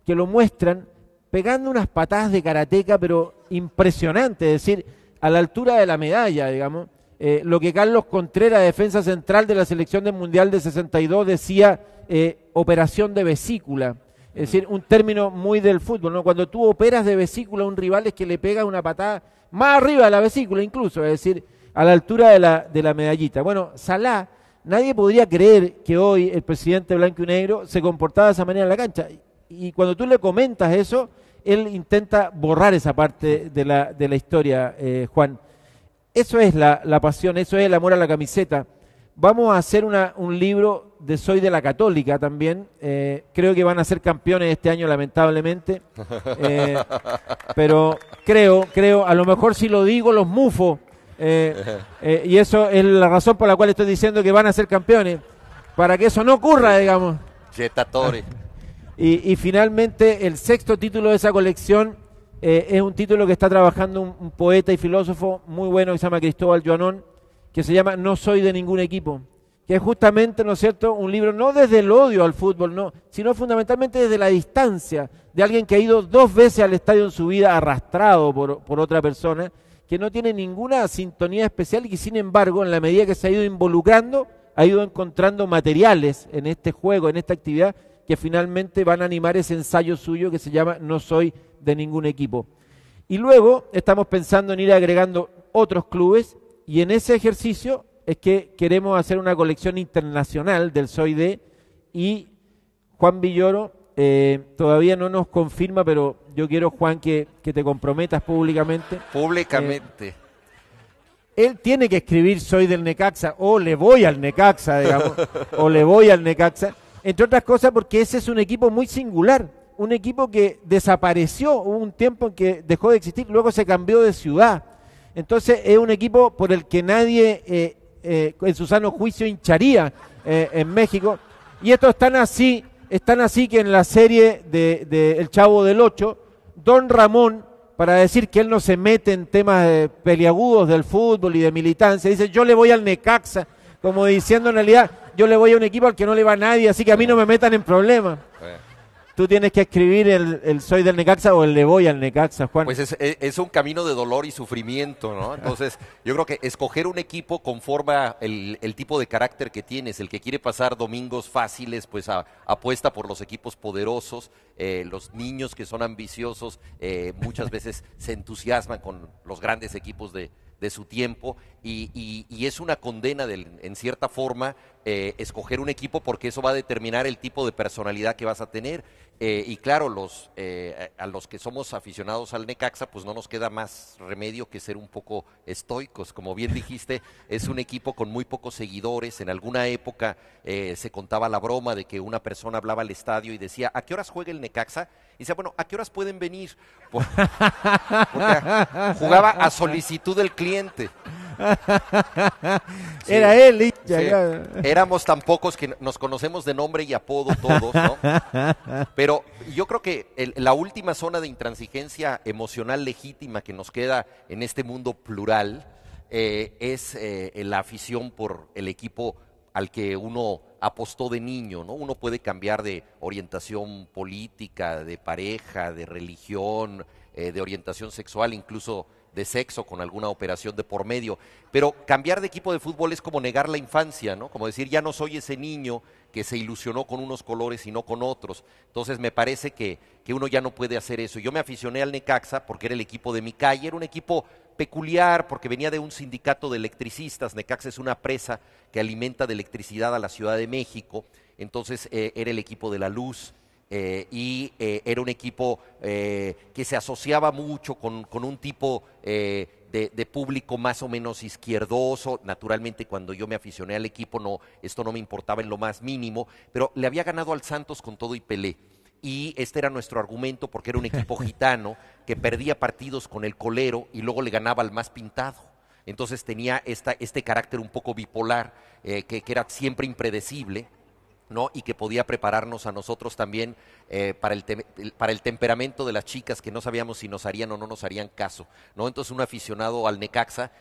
Speaker 2: que lo muestran pegando unas patadas de karateca, pero impresionantes, es decir, a la altura de la medalla, digamos. Lo que Carlos Contreras, defensa central de la selección del Mundial de 62, decía operación de vesícula, es decir, un término muy del fútbol, ¿no? Cuando tú operas de vesícula a un rival es que le pegas una patada más arriba de la vesícula incluso, es decir, a la altura de la medallita. Bueno, Salá, nadie podría creer que hoy el presidente blanco y negro se comportaba de esa manera en la cancha, y cuando tú le comentas eso, él intenta borrar esa parte de la historia, Juan. Eso es la pasión, eso es el amor a la camiseta. Vamos a hacer un libro de Soy de la Católica también. Creo que van a ser campeones este año, lamentablemente. Pero creo, a lo mejor si lo digo los mufo. Y eso es la razón por la cual estoy diciendo que van a ser campeones. Para que eso no ocurra, digamos. Y finalmente, el 6º título de esa colección es un título que está trabajando un poeta y filósofo muy bueno que se llama Cristóbal Joanón, que se llama No soy de ningún equipo, que es justamente, ¿no es cierto?, un libro no desde el odio al fútbol, no, sino fundamentalmente desde la distancia de alguien que ha ido 2 veces al estadio en su vida arrastrado por otra persona, que no tiene ninguna sintonía especial y que sin embargo, en la medida que se ha ido involucrando, ha ido encontrando materiales en este juego, en esta actividad, que finalmente van a animar ese ensayo suyo que se llama No soy de ningún equipo. Y luego estamos pensando en ir agregando otros clubes y en ese ejercicio es que queremos hacer una colección internacional del Soy de, y Juan Villoro todavía no nos confirma, pero yo quiero, Juan, que te comprometas públicamente.
Speaker 1: Públicamente.
Speaker 2: Él tiene que escribir Soy del Necaxa, o le voy al Necaxa, digamos, o le voy al Necaxa, entre otras cosas porque ese es un equipo muy singular, un equipo que desapareció, hubo un tiempo en que dejó de existir, luego se cambió de ciudad. Entonces es un equipo por el que nadie en su sano juicio hincharía en México, y estos están así que en la serie de El Chavo del Ocho, Don Ramón, para decir que él no se mete en temas peliagudos del fútbol y de militancia, dice yo le voy al Necaxa, como diciendo en realidad yo le voy a un equipo al que no le va a nadie, así que a mí no me metan en problemas. Tú tienes que escribir el Soy del Necaxa o el le voy al Necaxa, Juan.
Speaker 1: Pues es un camino de dolor y sufrimiento, ¿no? Entonces, yo creo que escoger un equipo conforma el tipo de carácter que tienes. El que quiere pasar domingos fáciles, pues apuesta por los equipos poderosos. Los niños que son ambiciosos muchas veces se entusiasman con los grandes equipos de su tiempo y es una condena en cierta forma escoger un equipo porque eso va a determinar el tipo de personalidad que vas a tener. Y claro, a los que somos aficionados al Necaxa, pues no nos queda más remedio que ser un poco estoicos. Como bien dijiste, es un equipo con muy pocos seguidores. En alguna época se contaba la broma de que una persona hablaba al estadio y decía, ¿a qué horas juega el Necaxa? Y decía, bueno, ¿a qué horas pueden venir? Porque jugaba a solicitud del cliente.
Speaker 2: Sí, era él,
Speaker 1: sí. Éramos tan pocos que nos conocemos de nombre y apodo todos, ¿no? Pero yo creo que la última zona de intransigencia emocional legítima que nos queda en este mundo plural es la afición por el equipo al que uno apostó de niño, ¿no? Uno puede cambiar de orientación política, de pareja, de religión, de orientación sexual, incluso de sexo con alguna operación de por medio, pero cambiar de equipo de fútbol es como negar la infancia, ¿no? Como decir, ya no soy ese niño que se ilusionó con unos colores y no con otros. Entonces me parece que uno ya no puede hacer eso. Yo me aficioné al Necaxa porque era el equipo de mi calle, era un equipo peculiar porque venía de un sindicato de electricistas. Necaxa es una presa que alimenta de electricidad a la Ciudad de México, entonces era el equipo de la luz. Era un equipo que se asociaba mucho con un tipo de público más o menos izquierdoso. Naturalmente, cuando yo me aficioné al equipo, esto no me importaba en lo más mínimo, pero le había ganado al Santos con todo y Pelé. Y este era nuestro argumento porque era un equipo gitano que perdía partidos con el colero y luego le ganaba al más pintado. Entonces tenía este carácter un poco bipolar, que era siempre impredecible, ¿no? Y que podía prepararnos a nosotros también para el temperamento de las chicas, que no sabíamos si nos harían o no nos harían caso, ¿no? Entonces un aficionado al Necaxa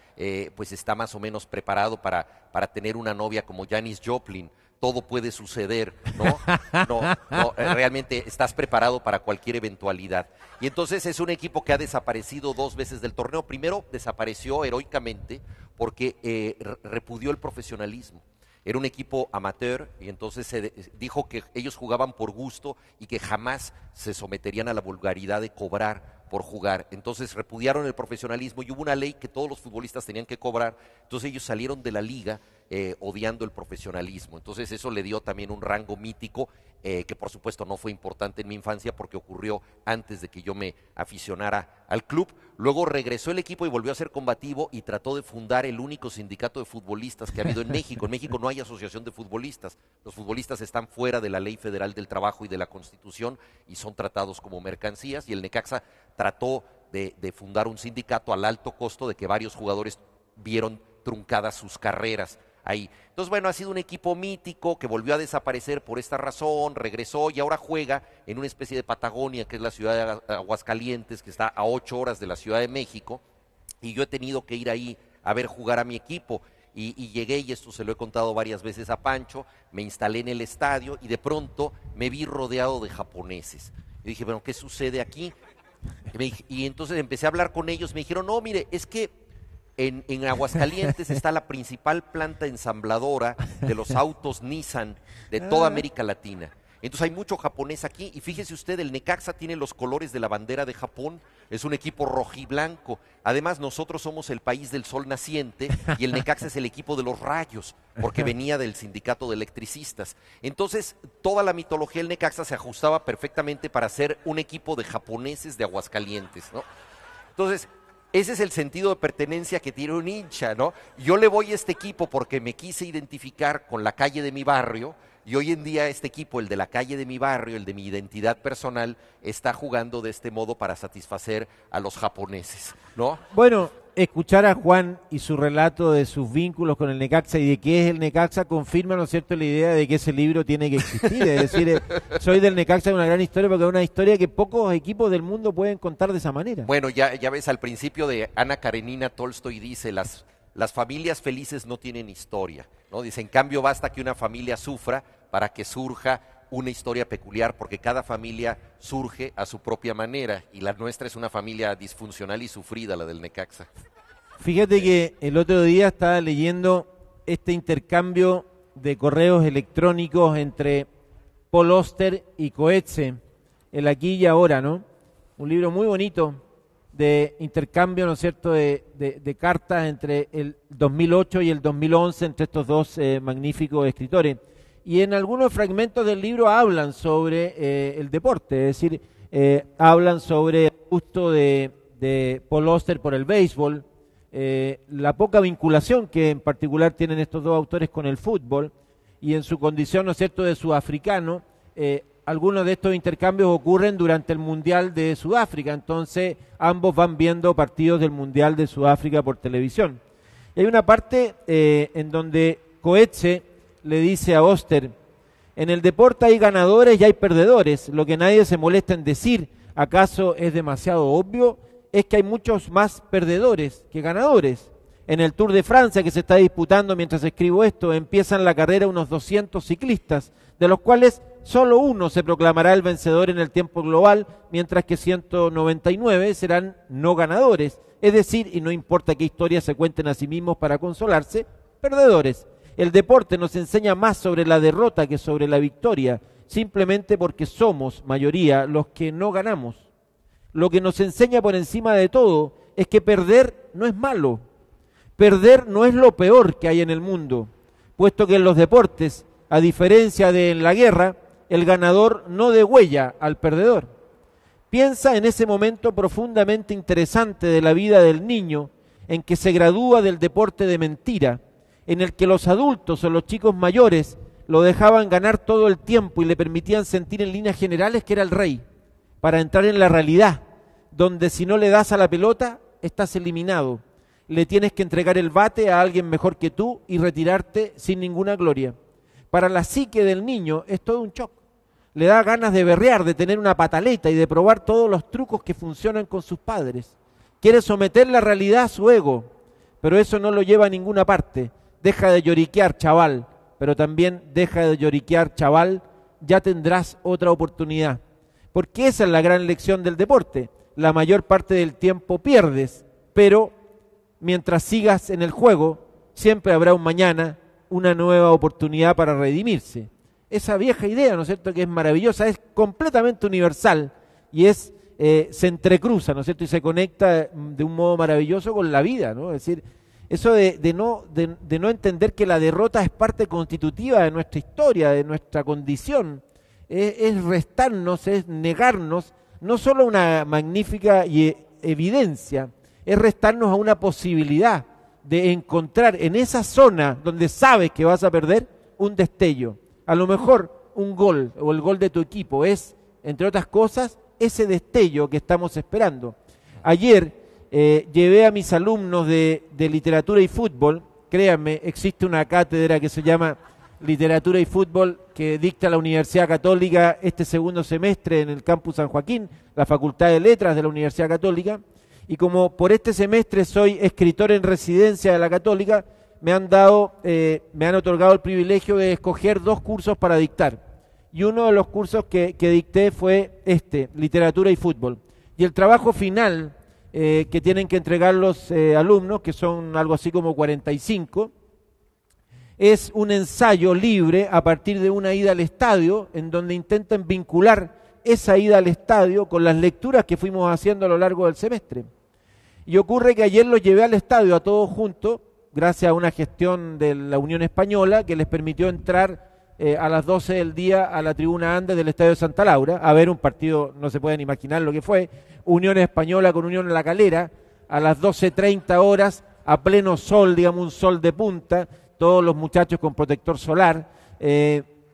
Speaker 1: pues está más o menos preparado para tener una novia como Janis Joplin. Todo puede suceder, ¿no? Realmente estás preparado para cualquier eventualidad. Y entonces es un equipo que ha desaparecido 2 veces del torneo. Primero desapareció heroicamente porque repudió el profesionalismo. Era un equipo amateur y entonces se dijo que ellos jugaban por gusto y que jamás se someterían a la vulgaridad de cobrar por jugar. Entonces repudiaron el profesionalismo y hubo una ley que todos los futbolistas tenían que cobrar. Entonces ellos salieron de la liga odiando el profesionalismo. Entonces eso le dio también un rango mítico que por supuesto no fue importante en mi infancia porque ocurrió antes de que yo me aficionara al club. Luego regresó el equipo y volvió a ser combativo y trató de fundar el único sindicato de futbolistas que ha habido en México. En México no hay asociación de futbolistas. Los futbolistas están fuera de la Ley Federal del Trabajo y de la Constitución y son tratados como mercancías, y el Necaxa trató de fundar un sindicato al alto costo de que varios jugadores vieron truncadas sus carreras ahí. Entonces, bueno, ha sido un equipo mítico que volvió a desaparecer por esta razón, regresó y ahora juega en una especie de Patagonia, que es la ciudad de Aguascalientes, que está a 8 horas de la Ciudad de México, y yo he tenido que ir ahí a ver jugar a mi equipo. Y llegué, y esto se lo he contado varias veces a Pancho, me instalé en el estadio y de pronto me vi rodeado de japoneses. Y dije, bueno, ¿qué sucede aquí? Y entonces empecé a hablar con ellos, me dijeron, no, mire, es que en Aguascalientes está la principal planta ensambladora de los autos Nissan de toda América Latina. Entonces hay mucho japonés aquí y fíjese usted, el Necaxa tiene los colores de la bandera de Japón, es un equipo rojiblanco. Además nosotros somos el país del sol naciente y el Necaxa es el equipo de los rayos, porque venía del sindicato de electricistas. Entonces toda la mitología del Necaxa se ajustaba perfectamente para ser un equipo de japoneses de Aguascalientes, ¿no? Entonces, ese es el sentido de pertenencia que tiene un hincha, ¿no? Yo le voy a este equipo porque me quise identificar con la calle de mi barrio. Y hoy en día este equipo, el de la calle de mi barrio, el de mi identidad personal, está jugando de este modo para satisfacer a los japoneses, ¿no?
Speaker 2: Bueno, escuchar a Juan y su relato de sus vínculos con el Necaxa y de qué es el Necaxa confirma, ¿no es cierto?, la idea de que ese libro tiene que existir. Es decir, soy del Necaxa, es una gran historia porque es una historia que pocos equipos del mundo pueden contar de esa manera.
Speaker 1: Bueno, ya ves, al principio de Ana Karenina Tolstoy dice, las familias felices no tienen historia, ¿no? Dice, en cambio basta que una familia sufra para que surja una historia peculiar, porque cada familia surge a su propia manera, y la nuestra es una familia disfuncional y sufrida, la del Necaxa.
Speaker 2: Fíjate que el otro día estaba leyendo este intercambio de correos electrónicos entre Paul Auster y Coetze, el aquí y ahora, ¿no? Un libro muy bonito de intercambio, ¿no es cierto?, de cartas entre el 2008 y el 2011, entre estos dos magníficos escritores. Y en algunos fragmentos del libro hablan sobre el deporte, es decir, hablan sobre el gusto de Paul Auster por el béisbol, la poca vinculación que en particular tienen estos dos autores con el fútbol, y en su condición, ¿no es cierto?, de sudafricano, algunos de estos intercambios ocurren durante el Mundial de Sudáfrica, entonces ambos van viendo partidos del Mundial de Sudáfrica por televisión. Y hay una parte en donde Coetze le dice a Auster, en el deporte hay ganadores y hay perdedores, lo que nadie se molesta en decir, ¿acaso es demasiado obvio? Es que hay muchos más perdedores que ganadores. En el Tour de Francia que se está disputando mientras escribo esto, empiezan la carrera unos 200 ciclistas, de los cuales solo uno se proclamará el vencedor en el tiempo global, mientras que 199 serán no ganadores, es decir, y no importa qué historias se cuenten a sí mismos para consolarse, perdedores. El deporte nos enseña más sobre la derrota que sobre la victoria, simplemente porque somos, mayoría, los que no ganamos. Lo que nos enseña por encima de todo es que perder no es malo. Perder no es lo peor que hay en el mundo, puesto que en los deportes, a diferencia de en la guerra, el ganador no degüella al perdedor. Piensa en ese momento profundamente interesante de la vida del niño en que se gradúa del deporte de mentira, en el que los adultos o los chicos mayores lo dejaban ganar todo el tiempo y le permitían sentir en líneas generales que era el rey, para entrar en la realidad, donde si no le das a la pelota, estás eliminado. Le tienes que entregar el bate a alguien mejor que tú y retirarte sin ninguna gloria. Para la psique del niño es todo un shock. Le da ganas de berrear, de tener una pataleta y de probar todos los trucos que funcionan con sus padres. Quiere someter la realidad a su ego, pero eso no lo lleva a ninguna parte. Deja de lloriquear, chaval, pero también deja de lloriquear, chaval, ya tendrás otra oportunidad. Porque esa es la gran lección del deporte. La mayor parte del tiempo pierdes, pero mientras sigas en el juego, siempre habrá un mañana, una nueva oportunidad para redimirse. Esa vieja idea, ¿no es cierto?, que es maravillosa, es completamente universal y se entrecruza, ¿no es cierto?, y se conecta de un modo maravilloso con la vida, ¿no? Es decir, eso de no entender que la derrota es parte constitutiva de nuestra historia, de nuestra condición, es restarnos, es negarnos, no solo una magnífica evidencia, es restarnos a una posibilidad de encontrar en esa zona donde sabes que vas a perder un destello. A lo mejor un gol o el gol de tu equipo es, entre otras cosas, ese destello que estamos esperando. Ayer llevé a mis alumnos de literatura y fútbol, créanme, existe una cátedra que se llama Literatura y Fútbol que dicta la Universidad Católica este segundo semestre en el campus San Joaquín, la Facultad de Letras de la Universidad Católica, y como por este semestre soy escritor en residencia de la Católica, me han otorgado el privilegio de escoger 2 cursos para dictar. Y uno de los cursos que dicté fue Literatura y Fútbol. Y el trabajo final que tienen que entregar los alumnos, que son algo así como 45, es un ensayo libre a partir de una ida al estadio, en donde intentan vincular esa ida al estadio con las lecturas que fuimos haciendo a lo largo del semestre. Y ocurre que ayer los llevé al estadio a todos juntos, gracias a una gestión de la Unión Española que les permitió entrar a las 12 del día a la tribuna Andes del Estadio de Santa Laura, a ver un partido, no se pueden imaginar lo que fue, Unión Española con Unión La Calera, a las 12:30 horas, a pleno sol, digamos un sol de punta, todos los muchachos con protector solar,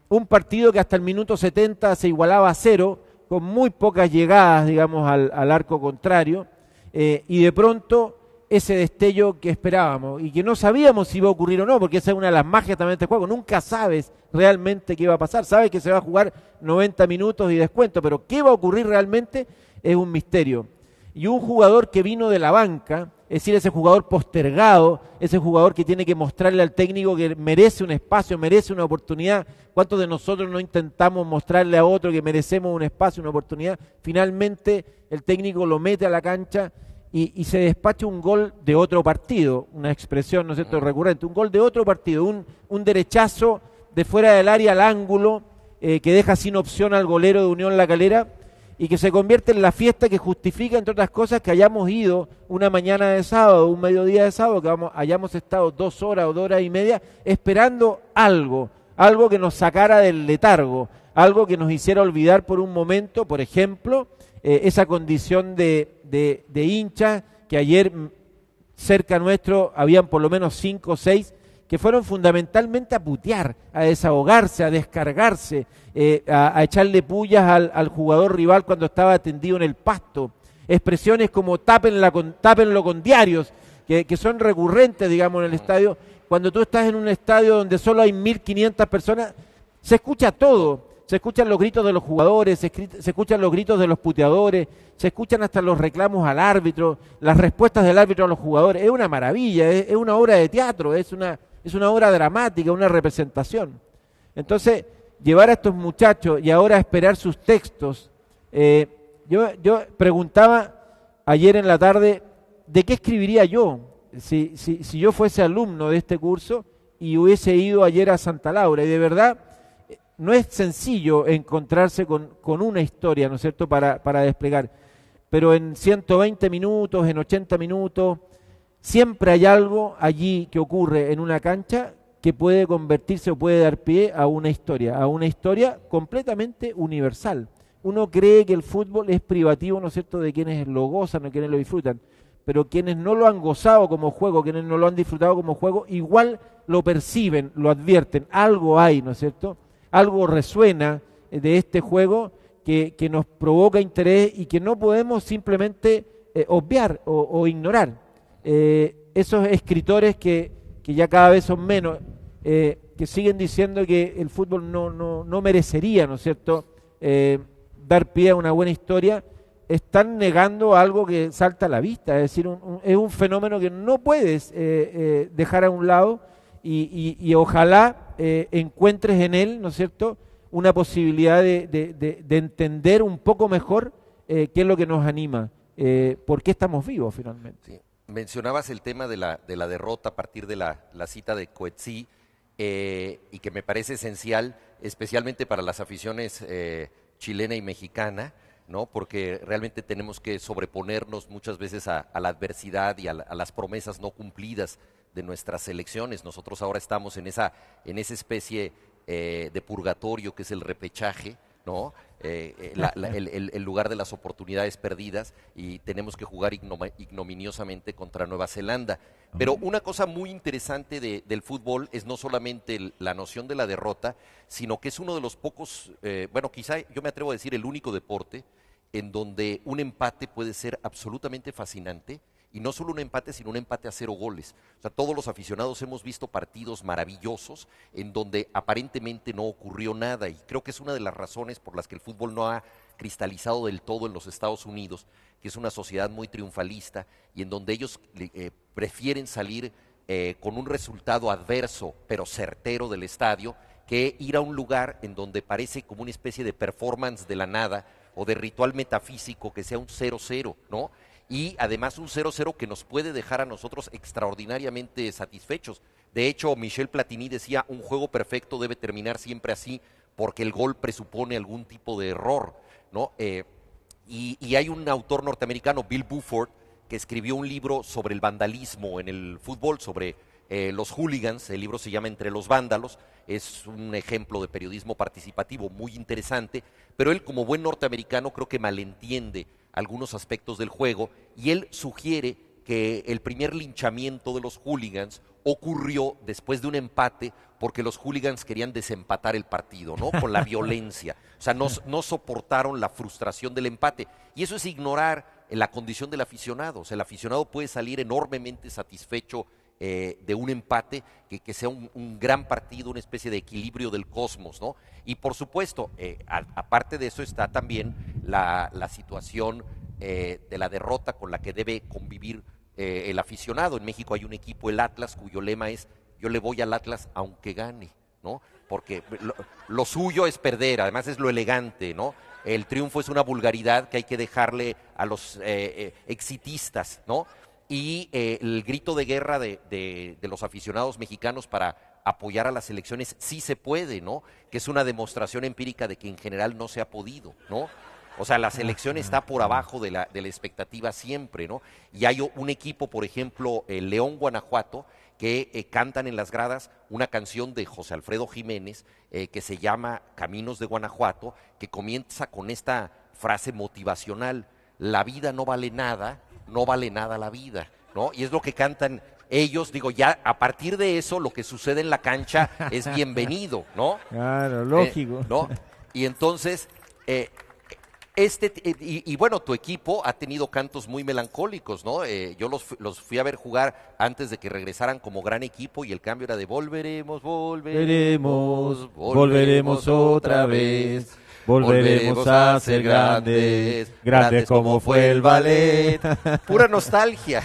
Speaker 2: un partido que hasta el minuto 70 se igualaba a 0, con muy pocas llegadas, digamos, al arco contrario, y de pronto ese destello que esperábamos y que no sabíamos si iba a ocurrir o no, porque esa es una de las magias también de este juego, nunca sabes realmente qué va a pasar, sabes que se va a jugar 90 minutos y descuento, pero qué va a ocurrir realmente es un misterio. Y un jugador que vino de la banca, es decir, ese jugador postergado, ese jugador que tiene que mostrarle al técnico que merece un espacio, merece una oportunidad. ¿Cuántos de nosotros no intentamos mostrarle a otro que merecemos un espacio, una oportunidad? Finalmente el técnico lo mete a la cancha y se despacha un gol de otro partido, una expresión, ¿no es cierto?, recurrente, un gol de otro partido, un derechazo de fuera del área al ángulo que deja sin opción al golero de Unión La Calera y que se convierte en la fiesta que justifica, entre otras cosas, que hayamos ido una mañana de sábado, un mediodía de sábado, que hayamos estado 2 horas o 2 horas y media esperando algo que nos sacara del letargo, algo que nos hiciera olvidar por un momento, por ejemplo, esa condición de hinchas que ayer cerca nuestro habían por lo menos 5 o 6 que fueron fundamentalmente a putear, a desahogarse, a descargarse, a echarle pullas al jugador rival cuando estaba tendido en el pasto. Expresiones como tápenlo con diarios, que son recurrentes, digamos, en el estadio. Cuando tú estás en un estadio donde solo hay 1.500 personas, se escucha todo. Se escuchan los gritos de los jugadores, se escuchan los gritos de los puteadores, se escuchan hasta los reclamos al árbitro, las respuestas del árbitro a los jugadores. Es una maravilla, es una obra de teatro, es una obra dramática, una representación. Entonces, llevar a estos muchachos y ahora esperar sus textos. Yo preguntaba ayer en la tarde, ¿de qué escribiría yo si yo fuese alumno de este curso y hubiese ido ayer a Santa Laura? Y de verdad, no es sencillo encontrarse con una historia, ¿no es cierto?, para desplegar. Pero en 120 minutos, en 80 minutos, siempre hay algo allí que ocurre en una cancha que puede convertirse o puede dar pie a una historia completamente universal. Uno cree que el fútbol es privativo, ¿no es cierto?, de quienes lo gozan o quienes lo disfrutan, pero quienes no lo han gozado como juego, quienes no lo han disfrutado como juego, igual lo perciben, lo advierten, algo hay, ¿no es cierto?, algo resuena de este juego que nos provoca interés y que no podemos simplemente obviar o ignorar. Esos escritores que ya cada vez son menos, que siguen diciendo que el fútbol no merecería, ¿no es cierto?, dar pie a una buena historia, están negando algo que salta a la vista, es decir, es un fenómeno que no puedes dejar a un lado y ojalá encuentres en él, ¿no es cierto?, una posibilidad de entender un poco mejor qué es lo que nos anima, por qué estamos vivos finalmente.
Speaker 1: Sí. Mencionabas el tema de la derrota a partir de la cita de Coetzee, y que me parece esencial, especialmente para las aficiones chilena y mexicana, ¿no? Porque realmente tenemos que sobreponernos muchas veces a la adversidad y a las promesas no cumplidas de nuestras selecciones. Nosotros ahora estamos en esa especie de purgatorio que es el repechaje, ¿no? El lugar de las oportunidades perdidas, y tenemos que jugar ignominiosamente contra Nueva Zelanda. Pero una cosa muy interesante del fútbol es no solamente la noción de la derrota, sino que es uno de los pocos, bueno, quizá yo me atrevo a decir el único deporte en donde un empate puede ser absolutamente fascinante. Y no solo un empate, sino un empate a 0 goles. O sea, todos los aficionados hemos visto partidos maravillosos en donde aparentemente no ocurrió nada, y creo que es una de las razones por las que el fútbol no ha cristalizado del todo en los Estados Unidos, que es una sociedad muy triunfalista y en donde ellos prefieren salir con un resultado adverso pero certero del estadio que ir a un lugar en donde parece como una especie de performance de la nada, o de ritual metafísico que sea un 0-0, ¿no? Y además un 0-0 que nos puede dejar a nosotros extraordinariamente satisfechos. De hecho, Michel Platini decía, un juego perfecto debe terminar siempre así, porque el gol presupone algún tipo de error, ¿no? Y hay un autor norteamericano, Bill Buford, que escribió un libro sobre el vandalismo en el fútbol, sobre los hooligans. El libro se llama Entre los vándalos, es un ejemplo de periodismo participativo muy interesante, pero él, como buen norteamericano, creo que malentiende algunos aspectos del juego, y él sugiere que el primer linchamiento de los hooligans ocurrió después de un empate, porque los hooligans querían desempatar el partido, ¿no? Con la violencia. O sea, no soportaron la frustración del empate. Y eso es ignorar la condición del aficionado. O sea, el aficionado puede salir enormemente satisfecho de un empate, que sea un gran partido, una especie de equilibrio del cosmos, ¿no? Y por supuesto, aparte de eso está también la situación de la derrota con la que debe convivir el aficionado. En México hay un equipo, el Atlas, cuyo lema es: yo le voy al Atlas aunque gane, ¿no? Porque lo suyo es perder, además es lo elegante, ¿no? El triunfo es una vulgaridad que hay que dejarle a los exitistas, ¿no? Y el grito de guerra de los aficionados mexicanos para apoyar a las selecciones sí se puede, ¿no? Que es una demostración empírica de que en general no se ha podido, ¿no? O sea, la selección está por abajo de la expectativa siempre, ¿no? Y hay un equipo, por ejemplo, el León Guanajuato, que cantan en las gradas una canción de José Alfredo Jiménez que se llama Caminos de Guanajuato, que comienza con esta frase motivacional: la vida no vale nada, no vale nada la vida, ¿no? Y es lo que cantan ellos. Digo, ya a partir de eso lo que sucede en la cancha es bienvenido, ¿no?
Speaker 2: Claro, lógico.
Speaker 1: ¿No? Y entonces, y bueno, tu equipo ha tenido cantos muy melancólicos, ¿no? Yo los fui a ver jugar antes de que regresaran como gran equipo, y el cambio era de volveremos, volveremos, volveremos otra vez. Volveremos a ser grandes, grandes como fue el ballet. Pura nostalgia.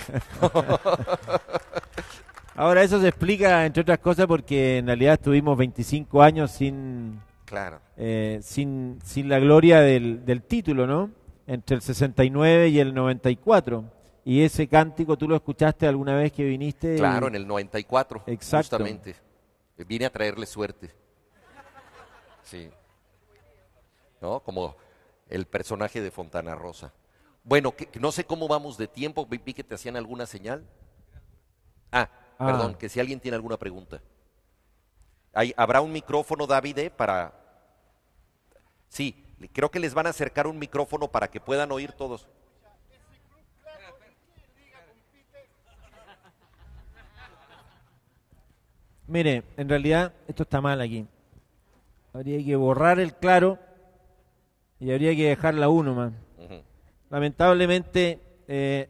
Speaker 2: Ahora, eso se explica, entre otras cosas, porque en realidad estuvimos 25 años sin la gloria del título, ¿no? Entre el 69 y el 94. Y ese cántico, ¿tú lo escuchaste alguna vez que viniste?
Speaker 1: Claro, en el 94,
Speaker 2: exacto,
Speaker 1: justamente. Vine a traerle suerte. Sí. ¿No? Como el personaje de Fontana Rosa. Bueno, que no sé cómo vamos de tiempo. Vi que te hacían alguna señal. Perdón, que si alguien tiene alguna pregunta. ¿Habrá un micrófono, David, para...? Sí, creo que les van a acercar un micrófono para que puedan oír todos.
Speaker 2: Mire, en realidad esto está mal aquí. Habría que borrar el claro y habría que dejar la 1 más. Lamentablemente,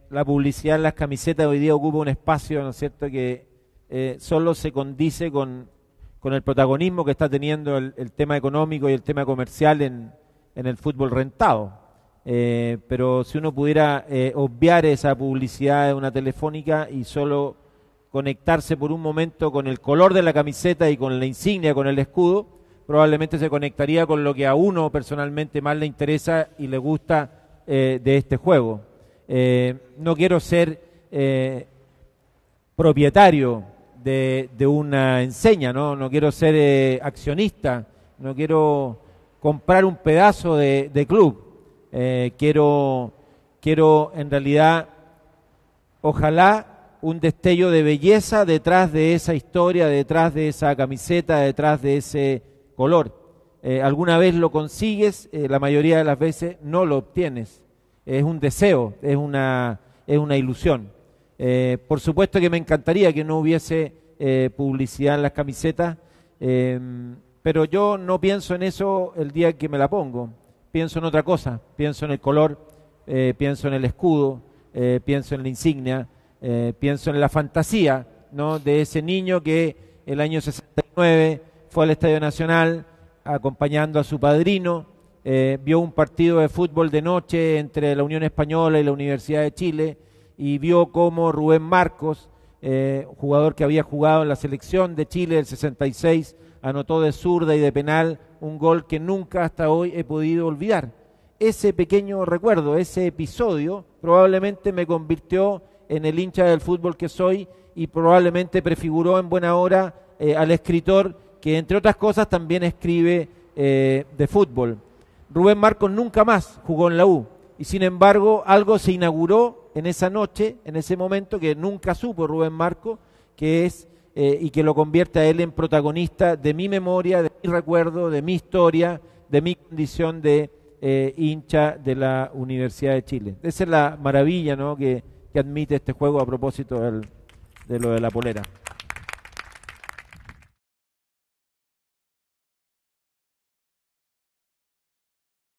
Speaker 2: la publicidad en las camisetas hoy día ocupa un espacio, ¿no es cierto?, que solo se condice con el protagonismo que está teniendo el tema económico y el tema comercial en el fútbol rentado. Pero si uno pudiera obviar esa publicidad de una telefónica y solo conectarse por un momento con el color de la camiseta y con la insignia, con el escudo, probablemente se conectaría con lo que a uno personalmente más le interesa y le gusta de este juego. No quiero ser propietario de una enseña, no quiero ser accionista, no quiero comprar un pedazo de club. Quiero en realidad, ojalá, un destello de belleza detrás de esa historia, detrás de esa camiseta, detrás de ese color. Alguna vez lo consigues, la mayoría de las veces no lo obtienes. Es un deseo, es una ilusión. Por supuesto que me encantaría que no hubiese publicidad en las camisetas, pero yo no pienso en eso el día que me la pongo. Pienso en otra cosa, pienso en el color, pienso en el escudo, pienso en la insignia, pienso en la fantasía, ¿no?, de ese niño que el año 69 fue al Estadio Nacional acompañando a su padrino, vio un partido de fútbol de noche entre la Unión Española y la Universidad de Chile y vio cómo Rubén Marcos, jugador que había jugado en la selección de Chile del 66, anotó de zurda y de penal un gol que nunca hasta hoy he podido olvidar. ese pequeño recuerdo, ese episodio, probablemente me convirtió en el hincha del fútbol que soy y probablemente prefiguró en buena hora al escritor que, entre otras cosas, también escribe de fútbol. Rubén Marcos nunca más jugó en la U y, sin embargo, algo se inauguró en esa noche, en ese momento, que nunca supo Rubén Marcos, que es y que lo convierte a él en protagonista de mi memoria, de mi recuerdo, de mi historia, de mi condición de hincha de la Universidad de Chile. Esa es la maravilla, ¿no?, que admite este juego a propósito de lo de la polera.